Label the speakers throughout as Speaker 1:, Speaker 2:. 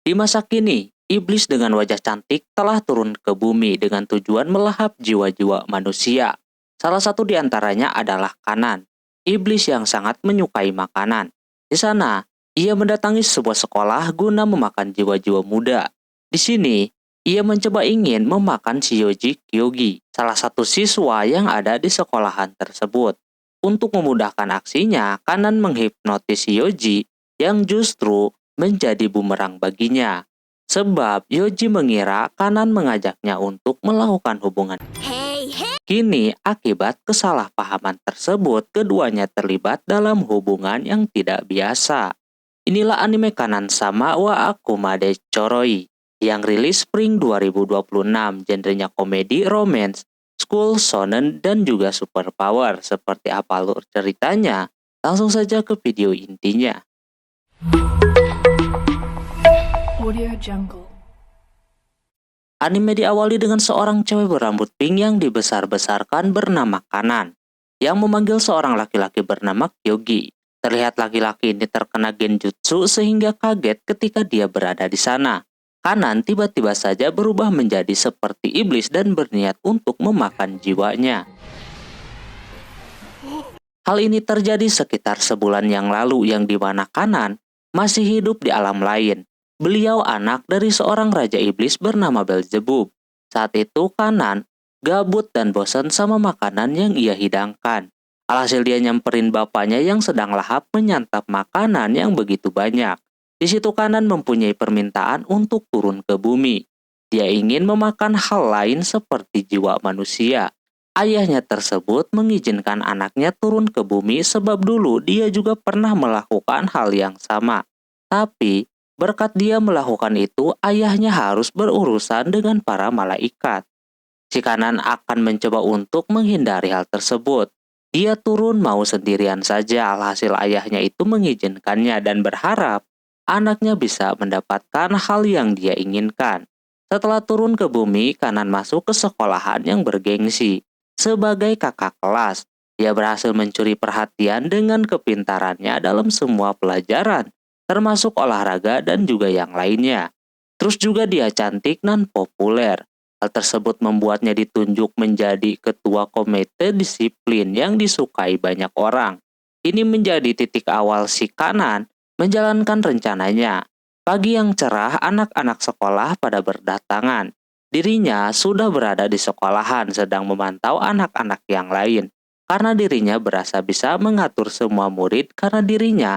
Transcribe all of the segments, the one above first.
Speaker 1: Di masa kini, iblis dengan wajah cantik telah turun ke bumi dengan tujuan melahap jiwa-jiwa manusia. Salah satu di antaranya adalah Kanan, iblis yang sangat menyukai makanan. Di sana, ia mendatangi sebuah sekolah guna memakan jiwa-jiwa muda. Di sini, ia mencoba ingin memakan Shioji Kyogi, salah satu siswa yang ada di sekolahan tersebut. Untuk memudahkan aksinya, Kanan menghipnotis Shioji yang justru menjadi bumerang baginya. Sebab Yoji mengira Kanan mengajaknya untuk melakukan hubungan. Kini, akibat kesalahpahaman tersebut, keduanya terlibat dalam hubungan yang tidak biasa. Inilah anime Kanan sama wa Akumade Choroi yang rilis Spring 2026, genrenya komedi, romance, school, shonen, dan juga superpower. Seperti apa alur ceritanya? Langsung saja ke video intinya.
Speaker 2: Audio Jungle.
Speaker 1: Anime diawali dengan seorang cewek berambut pink yang dibesar-besarkan bernama Kanan, yang memanggil seorang laki-laki bernama Kyogi. Terlihat laki-laki ini terkena genjutsu sehingga kaget ketika dia berada di sana. Kanan tiba-tiba saja berubah menjadi seperti iblis dan berniat untuk memakan jiwanya. Hal ini terjadi sekitar sebulan yang lalu yang dimana Kanan masih hidup di alam lain. Beliau anak dari seorang raja iblis bernama Belzebub. Saat itu Kanan gabut dan bosan sama makanan yang ia hidangkan. Alhasil dia nyamperin bapaknya yang sedang lahap menyantap makanan yang begitu banyak. Di situ Kanan mempunyai permintaan untuk turun ke bumi. Dia ingin memakan hal lain seperti jiwa manusia. Ayahnya tersebut mengizinkan anaknya turun ke bumi sebab dulu dia juga pernah melakukan hal yang sama. Tapi, berkat dia melakukan itu, ayahnya harus berurusan dengan para malaikat. Si Kanan akan mencoba untuk menghindari hal tersebut. Dia turun mau sendirian saja, alhasil ayahnya itu mengizinkannya dan berharap anaknya bisa mendapatkan hal yang dia inginkan. Setelah turun ke bumi, Kanan masuk ke sekolahan yang bergengsi. Sebagai kakak kelas, dia berhasil mencuri perhatian dengan kepintarannya dalam semua pelajaran, termasuk olahraga dan juga yang lainnya. Terus juga dia cantik dan populer. Hal tersebut membuatnya ditunjuk menjadi ketua komite disiplin yang disukai banyak orang. Ini menjadi titik awal si Kanan menjalankan rencananya. Pagi yang cerah, anak-anak sekolah pada berdatangan. Dirinya sudah berada di sekolahan sedang memantau anak-anak yang lain. Karena dirinya berasa bisa mengatur semua murid karena dirinya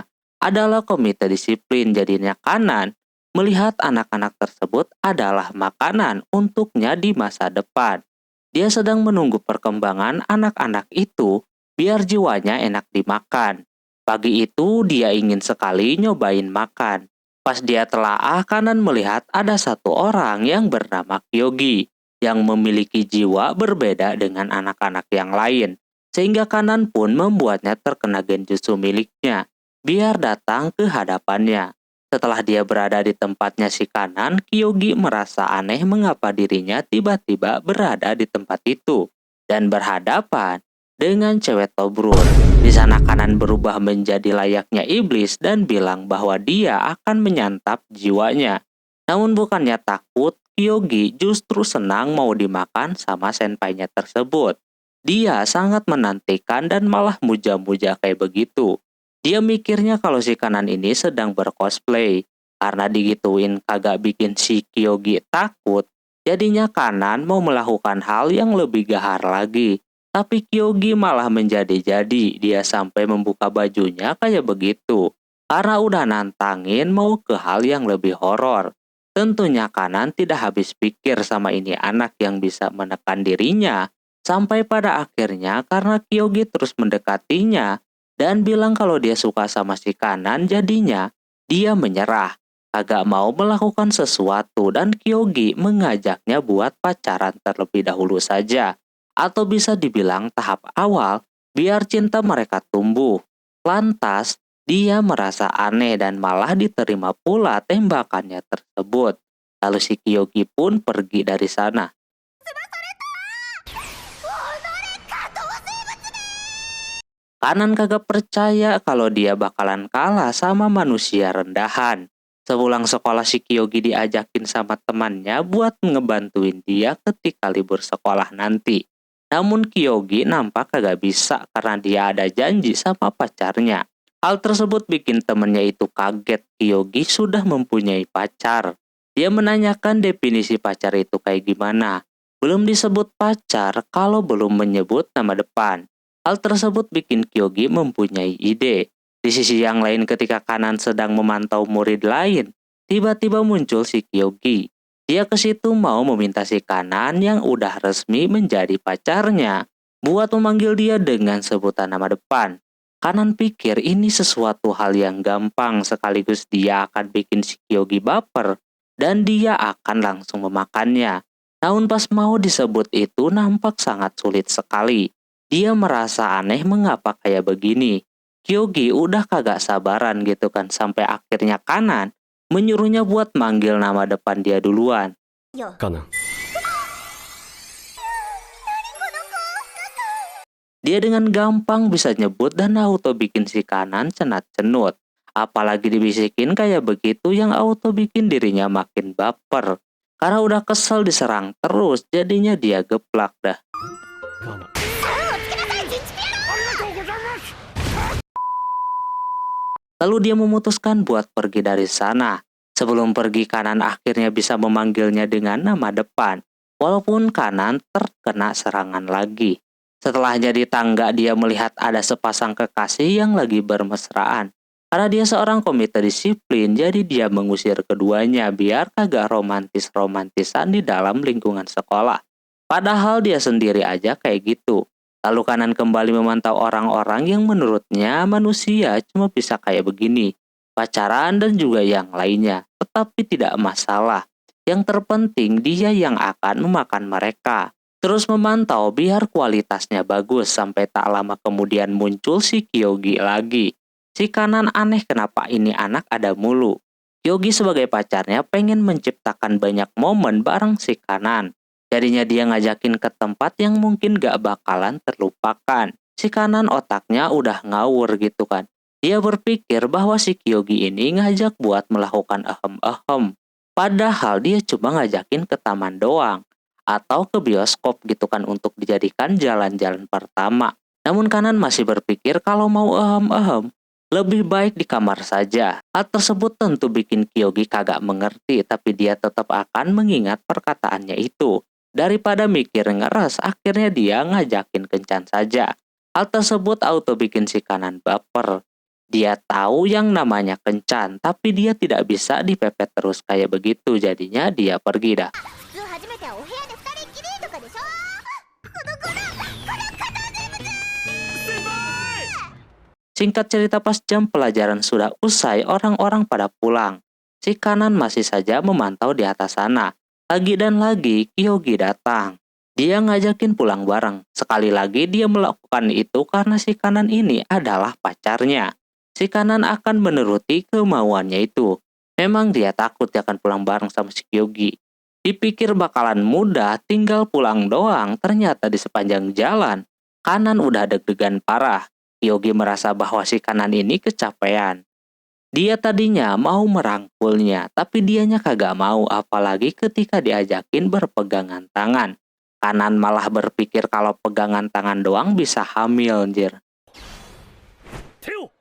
Speaker 1: adalah komite disiplin, jadinya Kanan melihat anak-anak tersebut adalah makanan untuknya di masa depan. Dia sedang menunggu perkembangan anak-anak itu biar jiwanya enak dimakan. Pagi itu dia ingin sekali nyobain makan. Pas dia telaah, Kanan melihat ada satu orang yang bernama Kyogi yang memiliki jiwa berbeda dengan anak-anak yang lain. Sehingga Kanan pun membuatnya terkena genjutsu miliknya biar datang ke hadapannya. Setelah dia berada di tempatnya si Kanan, Kyogi merasa aneh mengapa dirinya tiba-tiba berada di tempat itu dan berhadapan dengan cewek Tobrul. Di sana Kanan berubah menjadi layaknya iblis dan bilang bahwa dia akan menyantap jiwanya. Namun bukannya takut, Kyogi justru senang mau dimakan sama senpainya tersebut. Dia sangat menantikan dan malah muja-muja kayak begitu. Dia mikirnya kalau si Kanan ini sedang bercosplay. Karena digituin kagak bikin si Kyogi takut, jadinya Kanan mau melakukan hal yang lebih gahar lagi. Tapi Kyogi malah menjadi-jadi, dia sampai membuka bajunya kayak begitu. Karena udah nantangin mau ke hal yang lebih horor. Tentunya Kanan tidak habis pikir sama ini anak yang bisa menekan dirinya. Sampai pada akhirnya karena Kyogi terus mendekatinya dan bilang kalau dia suka sama si Kanan, jadinya dia menyerah. Kagak mau melakukan sesuatu dan Kyogi mengajaknya buat pacaran terlebih dahulu saja. Atau bisa dibilang tahap awal biar cinta mereka tumbuh. Lantas, dia merasa aneh dan malah diterima pula tembakannya tersebut. Lalu si Kyogi pun pergi dari sana. Kanan kagak percaya kalau dia bakalan kalah sama manusia rendahan. Sepulang sekolah si Kyogi diajakin sama temannya buat ngebantuin dia ketika libur sekolah nanti. Namun Kyogi nampak kagak bisa karena dia ada janji sama pacarnya. Hal tersebut bikin temennya itu kaget Kyogi sudah mempunyai pacar. Dia menanyakan definisi pacar itu kayak gimana. Belum disebut pacar kalau belum menyebut nama depan. Hal tersebut bikin Kyogi mempunyai ide. Di sisi yang lain ketika Kanan sedang memantau murid lain, tiba-tiba muncul si Kyogi. Dia ke situ mau meminta si Kanan yang udah resmi menjadi pacarnya buat memanggil dia dengan sebutan nama depan. Kanan pikir ini sesuatu hal yang gampang sekaligus dia akan bikin si Kyogi baper dan dia akan langsung memakannya. Namun pas mau disebut itu nampak sangat sulit sekali. Dia merasa aneh mengapa kayak begini. Kyogi udah kagak sabaran gitu kan sampai akhirnya Kanan menyuruhnya buat manggil nama depan dia duluan.
Speaker 3: Kanan.
Speaker 1: Dia dengan gampang bisa nyebut dan auto bikin si Kanan cenat-cenut. Apalagi dibisikin kayak begitu yang auto bikin dirinya makin baper. Karena udah kesel diserang terus jadinya dia geplak dah.
Speaker 3: Kanan.
Speaker 1: Lalu dia memutuskan buat pergi dari sana. Sebelum pergi Kanan akhirnya bisa memanggilnya dengan nama depan. Walaupun Kanan terkena serangan lagi. Setelahnya di tangga dia melihat ada sepasang kekasih yang lagi bermesraan. Karena dia seorang komite disiplin jadi dia mengusir keduanya biar kagak romantis-romantisan di dalam lingkungan sekolah. Padahal dia sendiri aja kayak gitu. Lalu Kanan kembali memantau orang-orang yang menurutnya manusia cuma bisa kayak begini. Pacaran dan juga yang lainnya. Tetapi tidak masalah. Yang terpenting dia yang akan memakan mereka. Terus memantau biar kualitasnya bagus sampai tak lama kemudian muncul si Kyogi lagi. Si Kanan aneh kenapa ini anak ada mulu. Kyogi sebagai pacarnya pengen menciptakan banyak momen bareng si Kanan. Jadinya dia ngajakin ke tempat yang mungkin gak bakalan terlupakan. Si Kanan otaknya udah ngawur gitu kan. Dia berpikir bahwa si Kyogi ini ngajak buat melakukan ahem-ahem. Padahal dia cuma ngajakin ke taman doang. Atau ke bioskop gitu kan untuk dijadikan jalan-jalan pertama. Namun Kanan masih berpikir kalau mau ahem-ahem, lebih baik di kamar saja. Hal tersebut tentu bikin Kyogi kagak mengerti tapi dia tetap akan mengingat perkataannya itu. Daripada mikir ngeres, akhirnya dia ngajakin kencan saja. Hal tersebut auto bikin si Kanan baper. Dia tahu yang namanya kencan, tapi dia tidak bisa dipepet terus kayak begitu. Jadinya dia pergi dah. Singkat cerita pas jam pelajaran sudah usai, orang-orang pada pulang. Si Kanan masih saja memantau di atas sana. Lagi dan lagi Kyogi datang. Dia ngajakin pulang bareng. Sekali lagi dia melakukan itu karena si Kanan ini adalah pacarnya. Si Kanan akan menuruti kemauannya itu. Memang dia takut dia akan pulang bareng sama si Kyogi. Dipikir bakalan mudah, tinggal pulang doang. Ternyata di sepanjang jalan, Kanan udah deg-degan parah. Kyogi merasa bahwa si Kanan ini kecapean. Dia tadinya mau merangkulnya, tapi dianya kagak mau apalagi ketika diajakin berpegangan tangan. Kanan malah berpikir kalau pegangan tangan doang bisa hamil, anjir.
Speaker 3: Teo.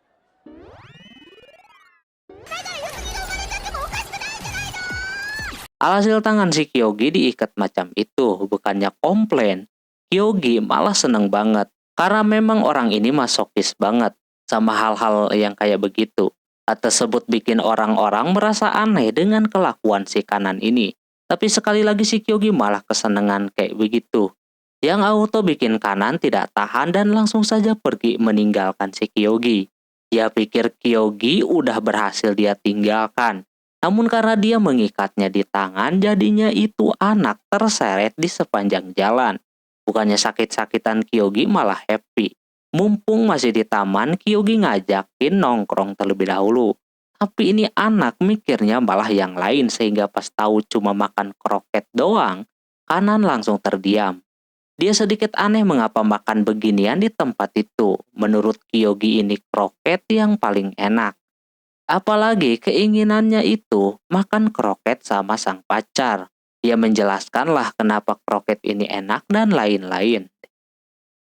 Speaker 1: Alhasil tangan si Kyogi diikat macam itu, bukannya komplain. Kyogi malah seneng banget, karena memang orang ini masokis banget sama hal-hal yang kayak begitu. Hal tersebut bikin orang-orang merasa aneh dengan kelakuan si Kanan ini. Tapi sekali lagi si Kyogi malah kesenangan kayak begitu. Yang auto bikin Kanan tidak tahan dan langsung saja pergi meninggalkan si Kyogi. Dia pikir Kyogi udah berhasil dia tinggalkan. Namun karena dia mengikatnya di tangan, jadinya itu anak terseret di sepanjang jalan. Bukannya sakit-sakitan Kyogi malah happy. Mumpung masih di taman, Kyogi ngajakin nongkrong terlebih dahulu. Tapi ini anak mikirnya malah yang lain sehingga pas tahu cuma makan kroket doang, Kanan langsung terdiam. Dia sedikit aneh mengapa makan beginian di tempat itu. Menurut Kyogi ini kroket yang paling enak. Apalagi keinginannya itu makan kroket sama sang pacar. Dia menjelaskanlah kenapa kroket ini enak dan lain-lain.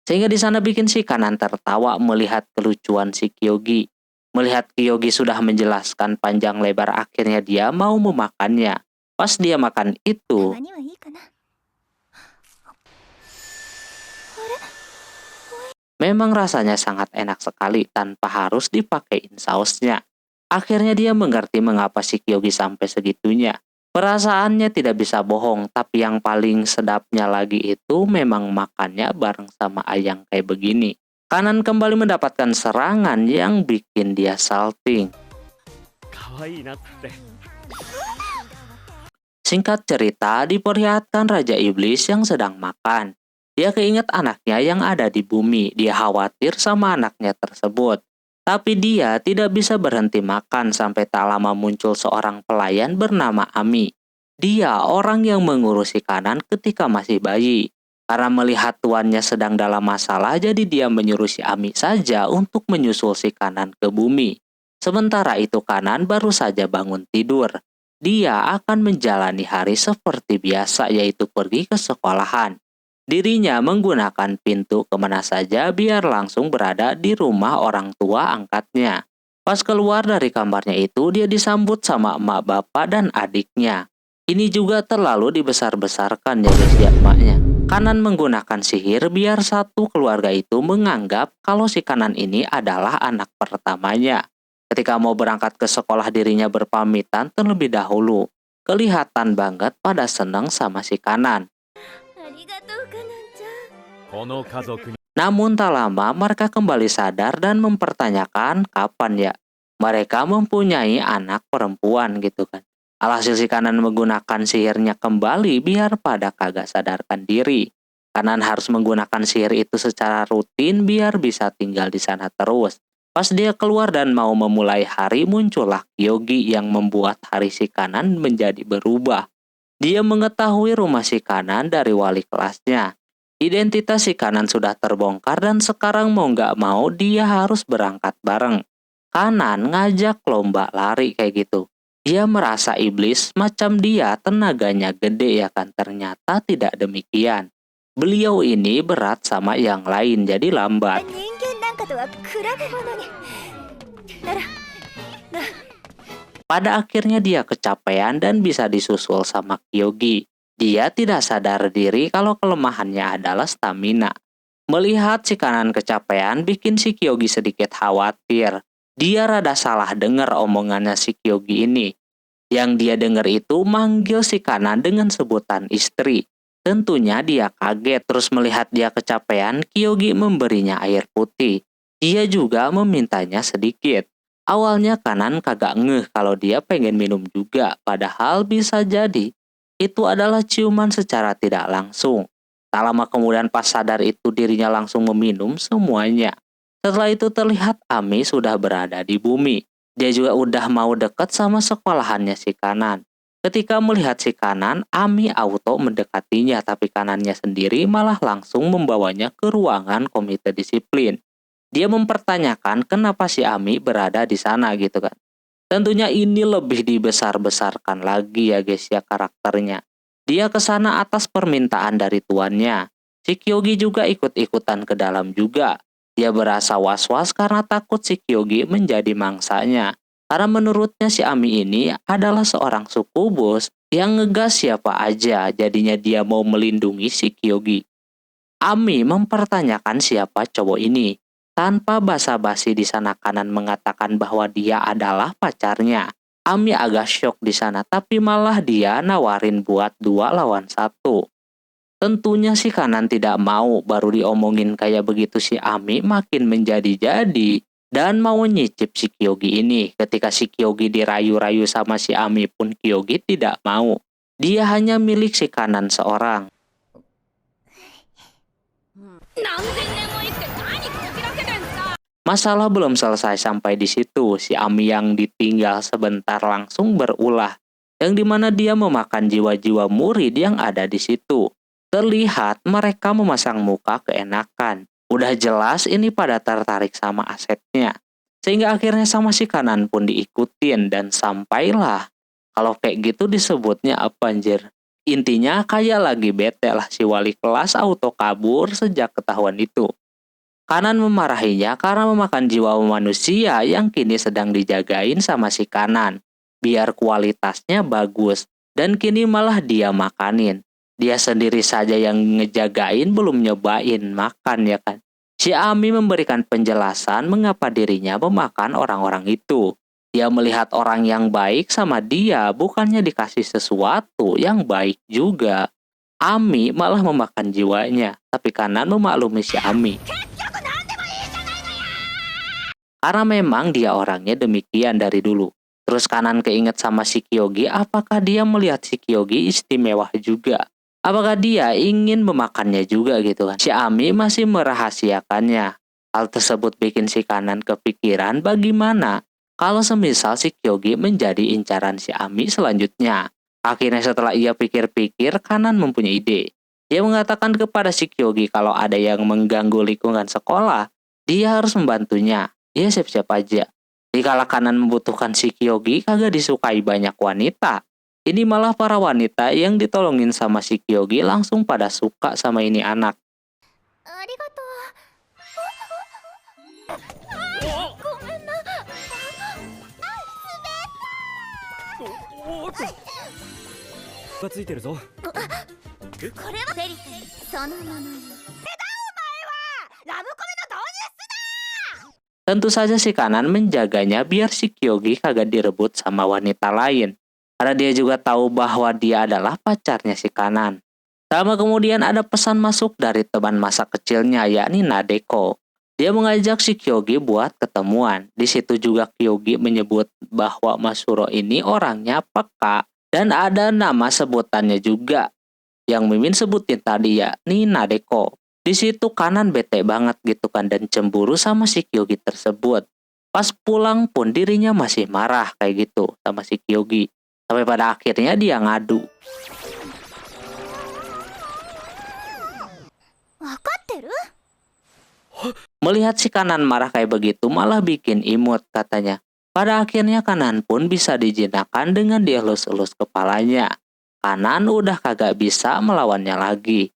Speaker 1: Sehingga di sana bikin si Kanan tertawa melihat kelucuan si Kyogi. Melihat Kyogi sudah menjelaskan panjang lebar, akhirnya dia mau memakannya. Pas dia makan itu,
Speaker 4: にはいいかな。
Speaker 1: memang rasanya sangat enak sekali tanpa harus dipakein sausnya. Akhirnya dia mengerti mengapa si Kyogi sampai segitunya. Perasaannya tidak bisa bohong, tapi yang paling sedapnya lagi itu memang makannya bareng sama Ayang kayak begini. Kanan kembali mendapatkan serangan yang bikin dia salting.
Speaker 3: 可愛いなって。
Speaker 1: Singkat cerita, diperlihatkan Raja Iblis yang sedang makan. Dia keinget anaknya yang ada di bumi. Dia khawatir sama anaknya tersebut. Tapi dia tidak bisa berhenti makan sampai tak lama muncul seorang pelayan bernama Ami. Dia orang yang mengurusi Kanan ketika masih bayi. Karena melihat tuannya sedang dalam masalah, jadi dia menyuruh si Ami saja untuk menyusul si Kanan ke bumi. Sementara itu Kanan baru saja bangun tidur. Dia akan menjalani hari seperti biasa, yaitu pergi ke sekolahan. Dirinya menggunakan pintu kemana saja biar langsung berada di rumah orang tua angkatnya. Pas keluar dari kamarnya itu, dia disambut sama emak bapak dan adiknya. Ini juga terlalu dibesar-besarkan ya guys ya emaknya. Kanan menggunakan sihir biar satu keluarga itu menganggap kalau si Kanan ini adalah anak pertamanya. Ketika mau berangkat ke sekolah, dirinya berpamitan terlebih dahulu. Kelihatan banget pada senang sama si Kanan.
Speaker 4: ありがとう、カナンちゃん。
Speaker 3: この家族に
Speaker 1: Namun tak lama mereka kembali sadar dan mempertanyakan kapan ya mereka mempunyai anak perempuan gitu kan. Alhasil si Kanan menggunakan sihirnya kembali biar pada kagak sadarkan diri. Kanan harus menggunakan sihir itu secara rutin biar bisa tinggal di sana terus. Pas dia keluar dan mau memulai hari, muncullah Kyogi yang membuat hari si Kanan menjadi berubah. Dia mengetahui rumah si Kanan dari wali kelasnya. Identitas si Kanan sudah terbongkar dan sekarang mau nggak mau dia harus berangkat bareng. Kanan ngajak lomba lari kayak gitu. Dia merasa iblis macam dia tenaganya gede ya kan, ternyata tidak demikian. Beliau ini berat sama yang lain jadi lambat.
Speaker 4: 人間なんかとは比べ物に。なら、
Speaker 1: Pada akhirnya dia kecapean dan bisa disusul sama Kyogi. Dia tidak sadar diri kalau kelemahannya adalah stamina. Melihat si Kanan kecapean bikin si Kyogi sedikit khawatir. Dia rada salah dengar omongannya si Kyogi ini. Yang dia dengar itu manggil si Kanan dengan sebutan istri. Tentunya dia kaget, terus melihat dia kecapean, Kyogi memberinya air putih. Dia juga memintanya sedikit. Awalnya Kanan kagak ngeh kalau dia pengen minum juga, padahal bisa jadi itu adalah ciuman secara tidak langsung. Tak lama kemudian pas sadar itu dirinya langsung meminum semuanya. Setelah itu terlihat Ami sudah berada di bumi. Dia juga udah mau deket sama sekolahannya si Kanan. Ketika melihat si Kanan, Ami auto mendekatinya, tapi Kanannya sendiri malah langsung membawanya ke ruangan komite disiplin. Dia mempertanyakan kenapa si Ami berada di sana gitu kan. Tentunya ini lebih dibesar-besarkan lagi ya guys ya karakternya. Dia ke sana atas permintaan dari tuannya. Si Kyogi juga ikut-ikutan ke dalam juga. Dia berasa was-was karena takut si Kyogi menjadi mangsanya. Karena menurutnya si Ami ini adalah seorang sukubus yang ngegas siapa aja, jadinya dia mau melindungi si Kyogi. Ami mempertanyakan siapa cowok ini. Tanpa basa-basi di sana Kanan mengatakan bahwa dia adalah pacarnya. Ami agak shock di sana, tapi malah dia nawarin buat 2 lawan 1. Tentunya si Kanan tidak mau, baru diomongin kayak begitu si Ami makin menjadi-jadi dan mau nyicip si Kyogi ini. Ketika si Kyogi dirayu-rayu sama si Ami pun Kyogi tidak mau. Dia hanya milik si Kanan seorang.
Speaker 4: 何千年も生きて何こじらせてんすか。
Speaker 1: Masalah belum selesai sampai di situ. Si Ami yang ditinggal sebentar langsung berulah, yang dimana dia memakan jiwa-jiwa murid yang ada di situ. Terlihat mereka memasang muka keenakan. Udah jelas ini pada tertarik sama asetnya. Sehingga akhirnya sama si kanan pun diikutin dan sampailah. Kalau kayak gitu disebutnya apa anjir? Intinya kayak lagi bete lah si wali kelas auto kabur sejak ketahuan itu. Kanan memarahinya karena memakan jiwa manusia yang kini sedang dijagain sama si kanan. Biar kualitasnya bagus. Dan kini malah dia makanin. Dia sendiri saja yang ngejagain belum nyobain makan ya kan. Si Ami memberikan penjelasan mengapa dirinya memakan orang-orang itu. Dia melihat orang yang baik sama dia bukannya dikasih sesuatu yang baik juga. Ami malah memakan jiwanya. Tapi kanan memaklumi si Ami. Karena memang dia orangnya demikian dari dulu. Terus kanan keinget sama si Kyogi, apakah dia melihat si Kyogi istimewa juga? Apakah dia ingin memakannya juga gitu kan? Si Ami masih merahasiakannya. Hal tersebut bikin si kanan kepikiran bagaimana kalau semisal si Kyogi menjadi incaran si Ami selanjutnya. Akhirnya setelah ia pikir-pikir, kanan mempunyai ide. Dia mengatakan kepada si Kyogi kalau ada yang mengganggu lingkungan sekolah, dia harus membantunya. Dia siap-siap aja. Dikala kanan membutuhkan si Kyogi kagak disukai banyak wanita. Ini malah para wanita yang ditolongin sama si Kyogi langsung pada suka sama ini anak. Tentu saja si kanan menjaganya biar si Kyogi kagak direbut sama wanita lain. Karena dia juga tahu bahwa dia adalah pacarnya si kanan. Lama kemudian ada pesan masuk dari teman masa kecilnya yakni Nadeko. Dia mengajak si Kyogi buat ketemuan. Di situ juga Kyogi menyebut bahwa Masuro ini orangnya peka dan ada nama sebutannya juga yang Mimin sebutin tadi yakni Nadeko. Di situ kanan bete banget gitu kan dan cemburu sama si Kyogi tersebut. Pas pulang pun dirinya masih marah kayak gitu sama si Kyogi. Sampai pada akhirnya dia ngadu. Melihat si kanan marah kayak begitu malah bikin imut katanya. Pada akhirnya kanan pun bisa dijinakan dengan dielus-elus kepalanya. Kanan udah kagak bisa melawannya lagi.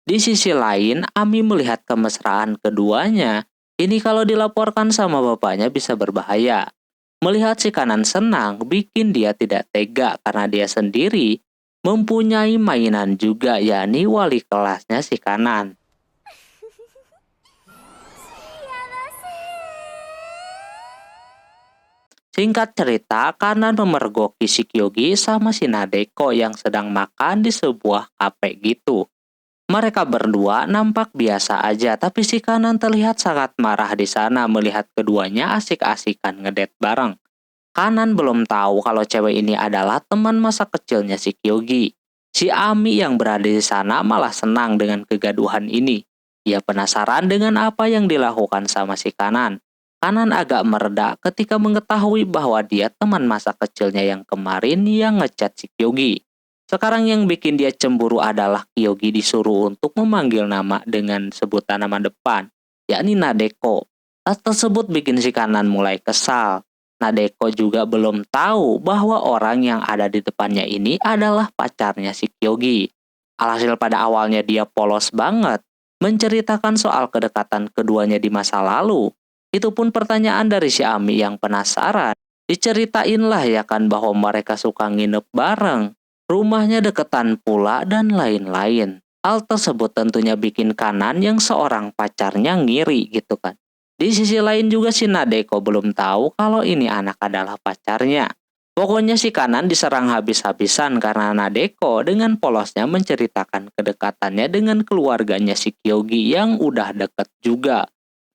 Speaker 1: Di sisi lain, Ami melihat kemesraan keduanya. Ini kalau dilaporkan sama bapaknya bisa berbahaya. Melihat si kanan senang, bikin dia tidak tega karena dia sendiri mempunyai mainan juga, yakni wali kelasnya si kanan. Singkat cerita, kanan memergoki si Kyogi sama si Nadeko yang sedang makan di sebuah kafe gitu. Mereka berdua nampak biasa aja, tapi si kanan terlihat sangat marah di sana melihat keduanya asik-asikan ngedet bareng. Kanan belum tahu kalau cewek ini adalah teman masa kecilnya si Kyogi. Si Ami yang berada di sana malah senang dengan kegaduhan ini. Ia penasaran dengan apa yang dilakukan sama si kanan. Kanan agak mereda ketika mengetahui bahwa dia teman masa kecilnya yang kemarin yang ngechat si Kyogi. Sekarang yang bikin dia cemburu adalah Kyogi disuruh untuk memanggil nama dengan sebutan nama depan, yakni Nadeko. Hal tersebut bikin si kanan mulai kesal. Nadeko juga belum tahu bahwa orang yang ada di depannya ini adalah pacarnya si Kyogi. Alhasil pada awalnya dia polos banget, menceritakan soal kedekatan keduanya di masa lalu. Itu pun pertanyaan dari si Ami yang penasaran. Diceritain lah ya kan bahwa mereka suka nginep bareng. Rumahnya deketan pula dan lain-lain. Hal tersebut tentunya bikin kanan yang seorang pacarnya ngiri gitu kan. Di sisi lain juga si Nadeko belum tahu kalau ini anak adalah pacarnya. Pokoknya si kanan diserang habis-habisan karena Nadeko dengan polosnya menceritakan kedekatannya dengan keluarganya si Kyogi yang udah deket juga.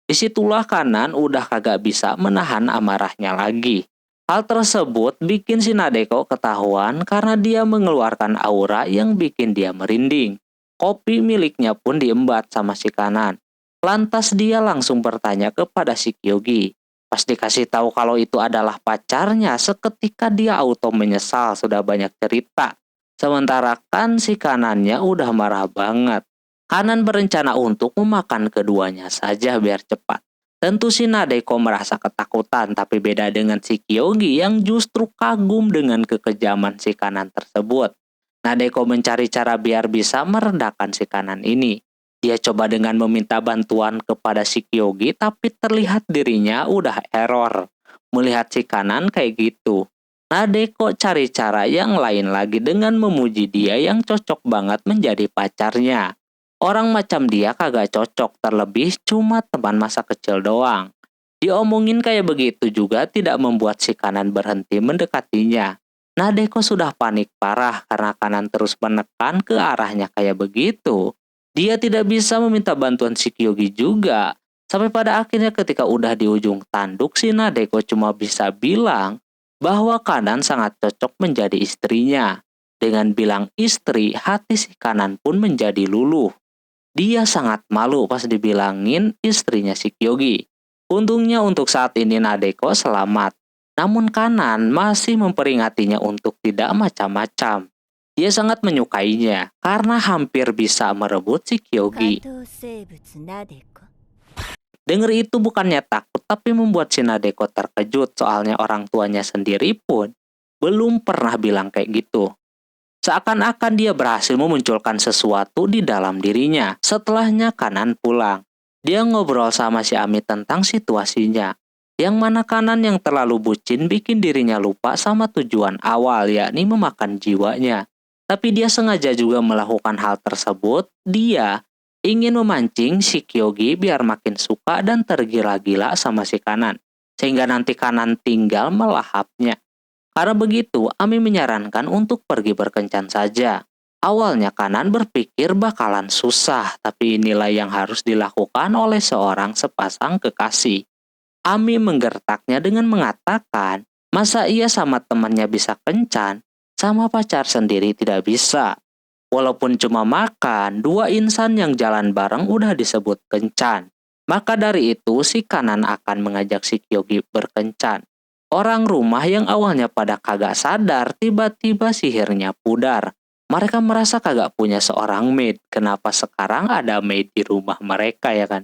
Speaker 1: Disitulah kanan udah kagak bisa menahan amarahnya lagi. Hal tersebut bikin si Nadeko ketahuan karena dia mengeluarkan aura yang bikin dia merinding. Kopi miliknya pun diembat sama si kanan. Lantas dia langsung bertanya kepada si Kyogi. Pas dikasih tahu kalau itu adalah pacarnya, seketika dia auto menyesal sudah banyak cerita. Sementara kan si kanannya udah marah banget. Kanan berencana untuk memakan keduanya saja biar cepat. Tentu si Nadeko merasa ketakutan, tapi beda dengan si Kyogi yang justru kagum dengan kekejaman si Kanan tersebut. Nadeko mencari cara biar bisa meredakan si Kanan ini. Dia coba dengan meminta bantuan kepada si Kyogi, tapi terlihat dirinya udah error. Melihat si Kanan kayak gitu, Nadeko cari cara yang lain lagi dengan memuji dia yang cocok banget menjadi pacarnya. Orang macam dia kagak cocok, terlebih cuma teman masa kecil doang. Diomongin kayak begitu juga tidak membuat si Kanan berhenti mendekatinya. Nadeko sudah panik parah karena Kanan terus menekan ke arahnya kayak begitu. Dia tidak bisa meminta bantuan si Kyogi juga. Sampai pada akhirnya ketika udah di ujung tanduk, si Nadeko cuma bisa bilang bahwa Kanan sangat cocok menjadi istrinya. Dengan bilang istri, hati si Kanan pun menjadi luluh. Dia sangat malu pas dibilangin istrinya si Kyogi. Untungnya untuk saat ini Nadeko selamat. Namun Kanan masih memperingatinya untuk tidak macam-macam. Dia sangat menyukainya karena hampir bisa merebut si Kyogi. Dengar itu bukannya takut tapi membuat si Nadeko terkejut, soalnya orang tuanya sendiri pun belum pernah bilang kayak gitu. Seakan-akan dia berhasil memunculkan sesuatu di dalam dirinya. Setelahnya Kanan pulang. Dia ngobrol sama si Ami tentang situasinya. Yang mana Kanan yang terlalu bucin bikin dirinya lupa sama tujuan awal, yakni memakan jiwanya. Tapi dia sengaja juga melakukan hal tersebut. Dia ingin memancing si Kyogi biar makin suka dan tergila-gila sama si Kanan. Sehingga nanti Kanan tinggal melahapnya. Karena begitu, Ami menyarankan untuk pergi berkencan saja. Awalnya Kanan berpikir bakalan susah, tapi inilah yang harus dilakukan oleh seorang sepasang kekasih. Ami menggertaknya dengan mengatakan, masa iya sama temannya bisa kencan, sama pacar sendiri tidak bisa. Walaupun cuma makan, dua insan yang jalan bareng udah disebut kencan. Maka dari itu si Kanan akan mengajak si Kyogi berkencan. Orang rumah yang awalnya pada kagak sadar, tiba-tiba sihirnya pudar. Mereka merasa kagak punya seorang maid. Kenapa sekarang ada maid di rumah mereka ya kan?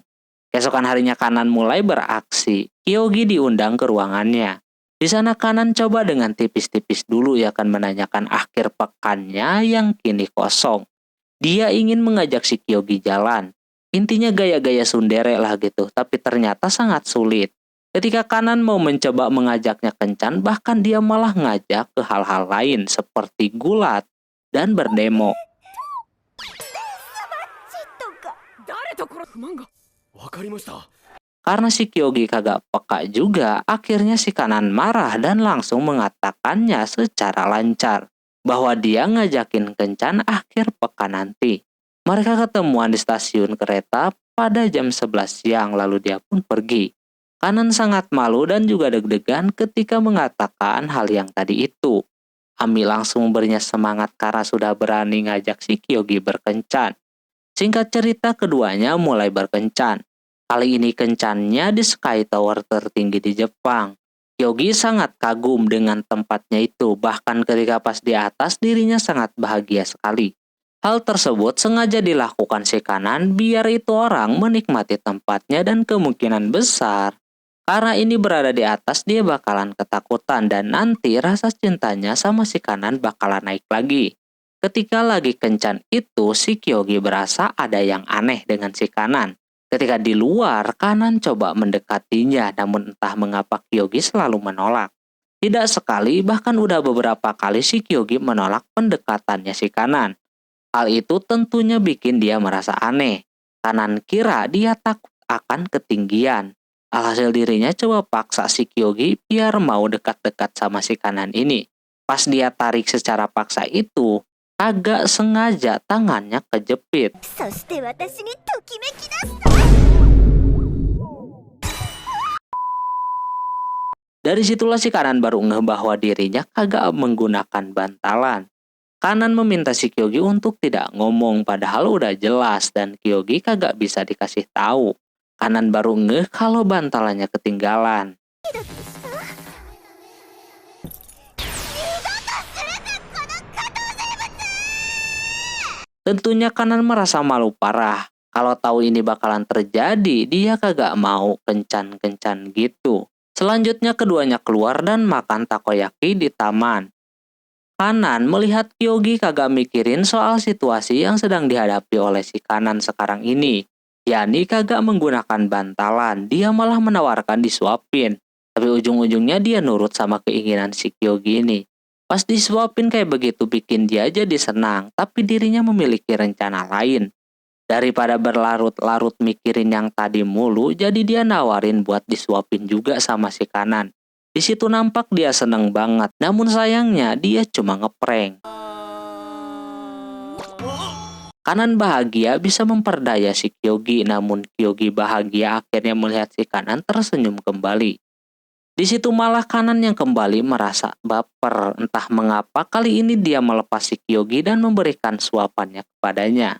Speaker 1: Keesokan harinya Kanan mulai beraksi. Kyogi diundang ke ruangannya. Di sana Kanan coba dengan tipis-tipis dulu ya kan menanyakan akhir pekannya yang kini kosong. Dia ingin mengajak si Kyogi jalan. Intinya gaya-gaya tsundere lah gitu, tapi ternyata sangat sulit. Ketika Kanan mau mencoba mengajaknya kencan, bahkan dia malah ngajak ke hal-hal lain seperti gulat dan berdemo.
Speaker 3: 誰と殺す不満がわかりました。
Speaker 1: Karena si Kyogi kagak peka juga, akhirnya si Kanan marah dan langsung mengatakannya secara lancar bahwa dia ngajakin kencan akhir pekan nanti. Mereka ketemuan di stasiun kereta pada jam 11 siang, lalu dia pun pergi. Kanan sangat malu dan juga deg-degan ketika mengatakan hal yang tadi itu. Ami langsung memberinya semangat karena sudah berani ngajak si Kyogi berkencan. Singkat cerita, keduanya mulai berkencan. Kali ini kencannya di Sky Tower tertinggi di Jepang. Kyogi sangat kagum dengan tempatnya itu, bahkan ketika pas di atas dirinya sangat bahagia sekali. Hal tersebut sengaja dilakukan si Kanan biar itu orang menikmati tempatnya dan kemungkinan besar karena ini berada di atas dia bakalan ketakutan dan nanti rasa cintanya sama si Kanan bakalan naik lagi. Ketika lagi kencan itu, si Kyogi berasa ada yang aneh dengan si Kanan. Ketika di luar, Kanan coba mendekatinya, namun entah mengapa Kyogi selalu menolak. Tidak sekali, bahkan udah beberapa kali si Kyogi menolak pendekatannya si Kanan. Hal itu tentunya bikin dia merasa aneh. Kanan kira dia takut akan ketinggian. Alhasil dirinya coba paksa si Kyogi biar mau dekat-dekat sama si Kanan ini. Pas dia tarik secara paksa itu, agak sengaja tangannya kejepit. Dari situlah si Kanan baru ngeh bahwa dirinya kagak menggunakan bantalan. Kanan meminta si Kyogi untuk tidak ngomong padahal udah jelas dan Kyogi kagak bisa dikasih tahu. Kanan baru ngeh kalau bantalannya ketinggalan. Tentunya Kanan merasa malu parah. Kalau tahu ini bakalan terjadi, dia kagak mau kencan-kencan gitu. Selanjutnya keduanya keluar dan makan takoyaki di taman. Kanan melihat Kyogi kagak mikirin soal situasi yang sedang dihadapi oleh si Kanan sekarang ini. Yani kagak menggunakan bantalan, dia malah menawarkan disuapin. Tapi ujung-ujungnya dia nurut sama keinginan si Kyogi ini. Pas disuapin kayak begitu bikin dia jadi senang, tapi dirinya memiliki rencana lain. Daripada berlarut-larut mikirin yang tadi mulu, jadi dia nawarin buat disuapin juga sama si Kanan. Di situ nampak dia seneng banget, namun sayangnya dia cuma ngeprank. Kanan bahagia bisa memperdaya si Kyogi, namun Kyogi bahagia akhirnya melihat si Kanan tersenyum kembali. Di situ malah Kanan yang kembali merasa baper, entah mengapa kali ini dia melepas si Kyogi dan memberikan suapannya kepadanya.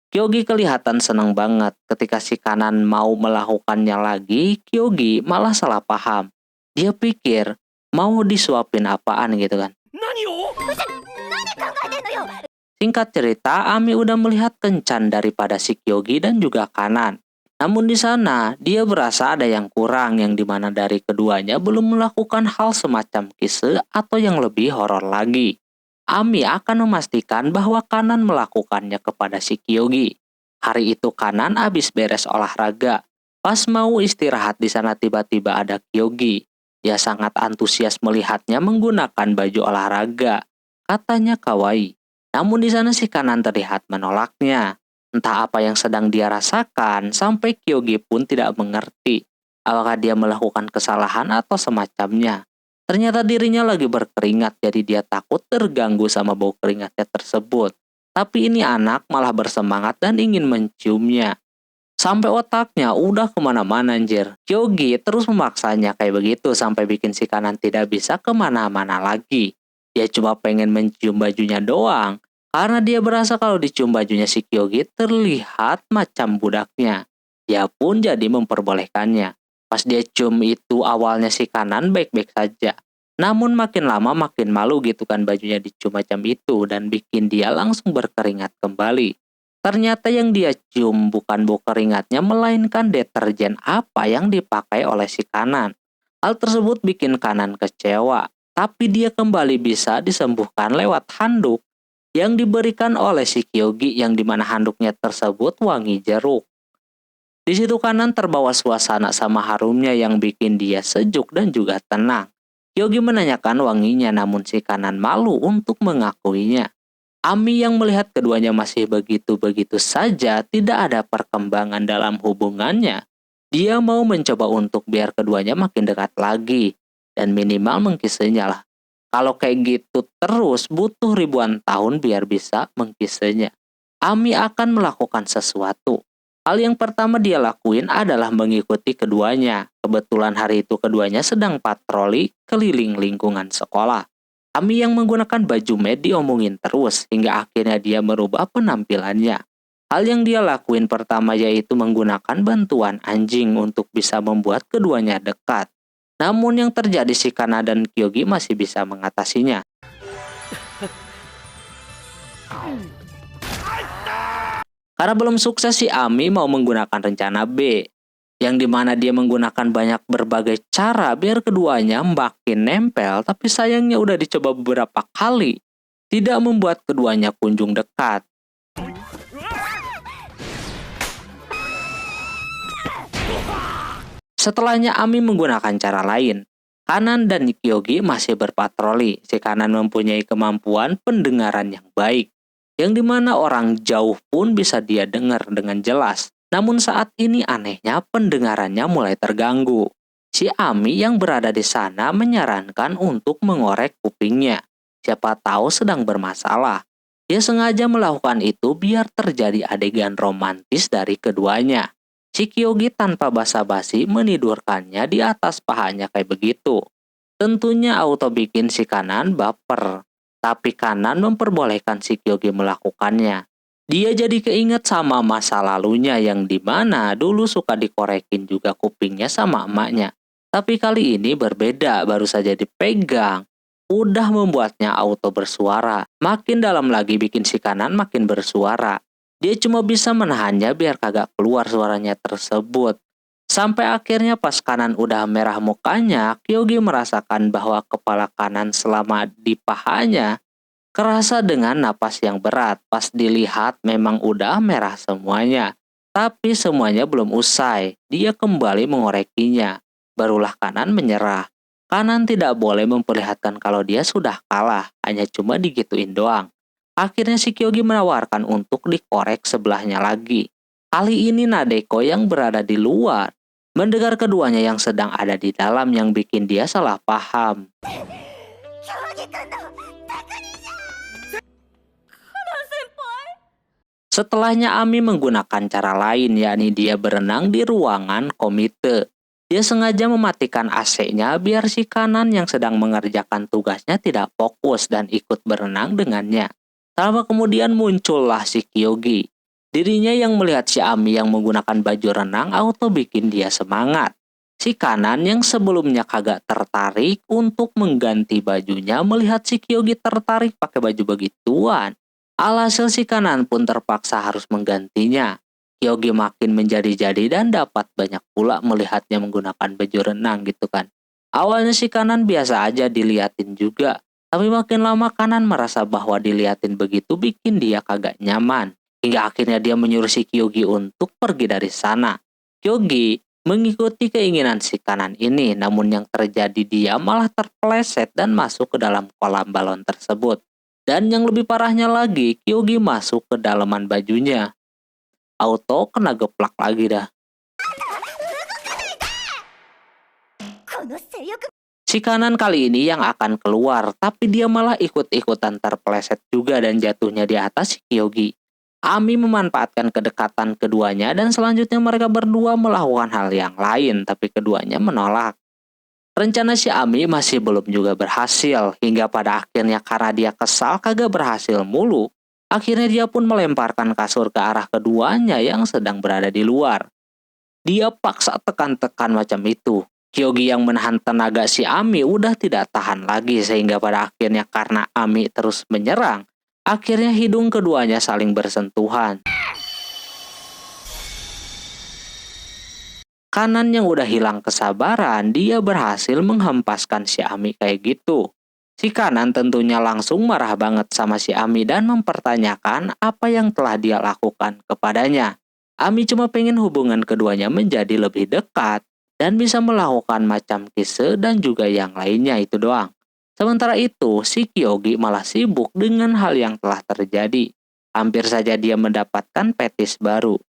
Speaker 1: Kyogi kelihatan senang banget. Ketika si Kanan mau melakukannya lagi, Kyogi malah salah paham. Dia pikir mau disuapin apaan gitu kan. Singkat cerita, Ami udah melihat kencan daripada si Kyogi dan juga Kanan. Namun di sana, dia berasa ada yang kurang yang dimana dari keduanya belum melakukan hal semacam kise atau yang lebih horor lagi. Ami akan memastikan bahwa Kanan melakukannya kepada si Kyogi. Hari itu Kanan habis beres olahraga. Pas mau istirahat di sana tiba-tiba ada Kyogi. Dia sangat antusias melihatnya menggunakan baju olahraga. Katanya kawaii. Namun di sana si Kanan terlihat menolaknya. Entah apa yang sedang dia rasakan, sampai Kyogi pun tidak mengerti apakah dia melakukan kesalahan atau semacamnya. Ternyata dirinya lagi berkeringat, jadi dia takut terganggu sama bau keringatnya tersebut. Tapi ini anak malah bersemangat dan ingin menciumnya. Sampai otaknya udah kemana-mana anjir. Kyogi terus memaksanya kayak begitu sampai bikin si Kanan tidak bisa kemana-mana lagi. Dia cuma pengen mencium bajunya doang. Karena dia berasa kalau dicium bajunya si Kyogi terlihat macam budaknya. Dia pun jadi memperbolehkannya. Pas dia cium itu awalnya si Kanan baik-baik saja. Namun makin lama makin malu gitu kan bajunya dicium macam itu dan bikin dia langsung berkeringat kembali. Ternyata yang dia cium bukan bau keringatnya melainkan deterjen apa yang dipakai oleh si Kanan. Hal tersebut bikin Kanan kecewa. Tapi dia kembali bisa disembuhkan lewat handuk yang diberikan oleh si Kyogi yang dimana handuknya tersebut wangi jeruk. Di situ Kanan terbawa suasana sama harumnya yang bikin dia sejuk dan juga tenang. Kyogi menanyakan wanginya namun si Kanan malu untuk mengakuinya. Ami yang melihat keduanya masih begitu-begitu saja tidak ada perkembangan dalam hubungannya. Dia mau mencoba untuk biar keduanya makin dekat lagi dan minimal mengkisahnya lah. Kalau kayak gitu terus butuh ribuan tahun biar bisa mengkisahnya. Ami akan melakukan sesuatu. Hal yang pertama dia lakuin adalah mengikuti keduanya. Kebetulan hari itu keduanya sedang patroli keliling lingkungan sekolah. Ami yang menggunakan baju med diomongin terus hingga akhirnya dia merubah penampilannya. Hal yang dia lakuin pertama yaitu menggunakan bantuan anjing untuk bisa membuat keduanya dekat. Namun yang terjadi si Kana dan Kyogi masih bisa mengatasinya. Karena belum sukses si Ami mau menggunakan rencana B. Yang dimana dia menggunakan banyak berbagai cara biar keduanya makin nempel, tapi sayangnya udah dicoba beberapa kali. Tidak membuat keduanya kunjung dekat. Setelahnya Ami menggunakan cara lain. Kanan dan Kyogi masih berpatroli. Si Kanan mempunyai kemampuan pendengaran yang baik. Yang dimana orang jauh pun bisa dia dengar dengan jelas. Namun saat ini anehnya pendengarannya mulai terganggu. Si Ami yang berada di sana menyarankan untuk mengorek kupingnya. Siapa tahu sedang bermasalah. Dia sengaja melakukan itu biar terjadi adegan romantis dari keduanya. Si Kyogi tanpa basa-basi menidurkannya di atas pahanya kayak begitu. Tentunya auto bikin si Kanan baper. Tapi Kanan memperbolehkan si Kyogi melakukannya. Dia jadi keinget sama masa lalunya yang dimana dulu suka dikorekin juga kupingnya sama emaknya. Tapi kali ini berbeda, baru saja dipegang. udah membuatnya auto bersuara. Makin dalam lagi bikin si kanan makin bersuara. Dia cuma bisa menahannya biar kagak keluar suaranya tersebut. Sampai akhirnya pas kanan udah merah mukanya, Kyogi merasakan bahwa kepala kanan selama di pahanya kerasa dengan napas yang berat. Pas dilihat memang udah merah semuanya. Tapi semuanya belum usai. Dia kembali mengorekinya. Barulah kanan menyerah. Kanan tidak boleh memperlihatkan kalau dia sudah kalah. Hanya cuma digituin doang. Akhirnya si Kyogi menawarkan untuk dikorek sebelahnya lagi. Kali ini Nadeko yang berada di luar mendengar keduanya yang sedang ada di dalam yang bikin dia salah paham. Setelahnya Ami menggunakan cara lain, yakni dia berenang di ruangan komite. Dia sengaja mematikan AC-nya biar si kanan yang sedang mengerjakan tugasnya tidak fokus dan ikut berenang dengannya. Tak lama kemudian muncullah si Kyogi. Dirinya yang melihat si Ami yang menggunakan baju renang auto bikin dia semangat. Si kanan yang sebelumnya kagak tertarik untuk mengganti bajunya melihat si Kyogi tertarik pakai baju begituan. Alhasil si kanan pun terpaksa harus menggantinya. Kyogi makin menjadi-jadi dan dapat banyak pula melihatnya menggunakan baju renang gitu kan. Awalnya si kanan biasa aja diliatin juga. Tapi makin lama kanan merasa bahwa diliatin begitu bikin dia kagak nyaman. Hingga akhirnya dia menyuruh si Kyogi untuk pergi dari sana. Kyogi mengikuti keinginan si kanan ini, namun yang terjadi dia malah terpeleset dan masuk ke dalam kolam balon tersebut. Dan yang lebih parahnya lagi, Kyogi masuk ke dalaman bajunya. Auto kena geplak lagi dah. Si kanan kali ini yang akan keluar, tapi dia malah ikut-ikutan terpeleset juga dan jatuhnya di atas si Kyogi. Ami memanfaatkan kedekatan keduanya dan selanjutnya mereka berdua melakukan hal yang lain, tapi keduanya menolak. Rencana si Ami masih belum juga berhasil, hingga pada akhirnya karena dia kesal kagak berhasil mulu, akhirnya dia pun melemparkan kasur ke arah keduanya yang sedang berada di luar. Dia paksa tekan-tekan macam itu. Kyogi yang menahan tenaga si Ami udah tidak tahan lagi sehingga pada akhirnya karena Ami terus menyerang, akhirnya hidung keduanya saling bersentuhan. Kanan yang udah hilang kesabaran, dia berhasil menghempaskan si Ami kayak gitu. Si kanan tentunya langsung marah banget sama si Ami dan mempertanyakan apa yang telah dia lakukan kepadanya. Ami cuma pengen hubungan keduanya menjadi lebih dekat dan bisa melakukan macam kise dan juga yang lainnya itu doang. Sementara itu, si Kyogi malah sibuk dengan hal yang telah terjadi. Hampir saja dia mendapatkan petis baru.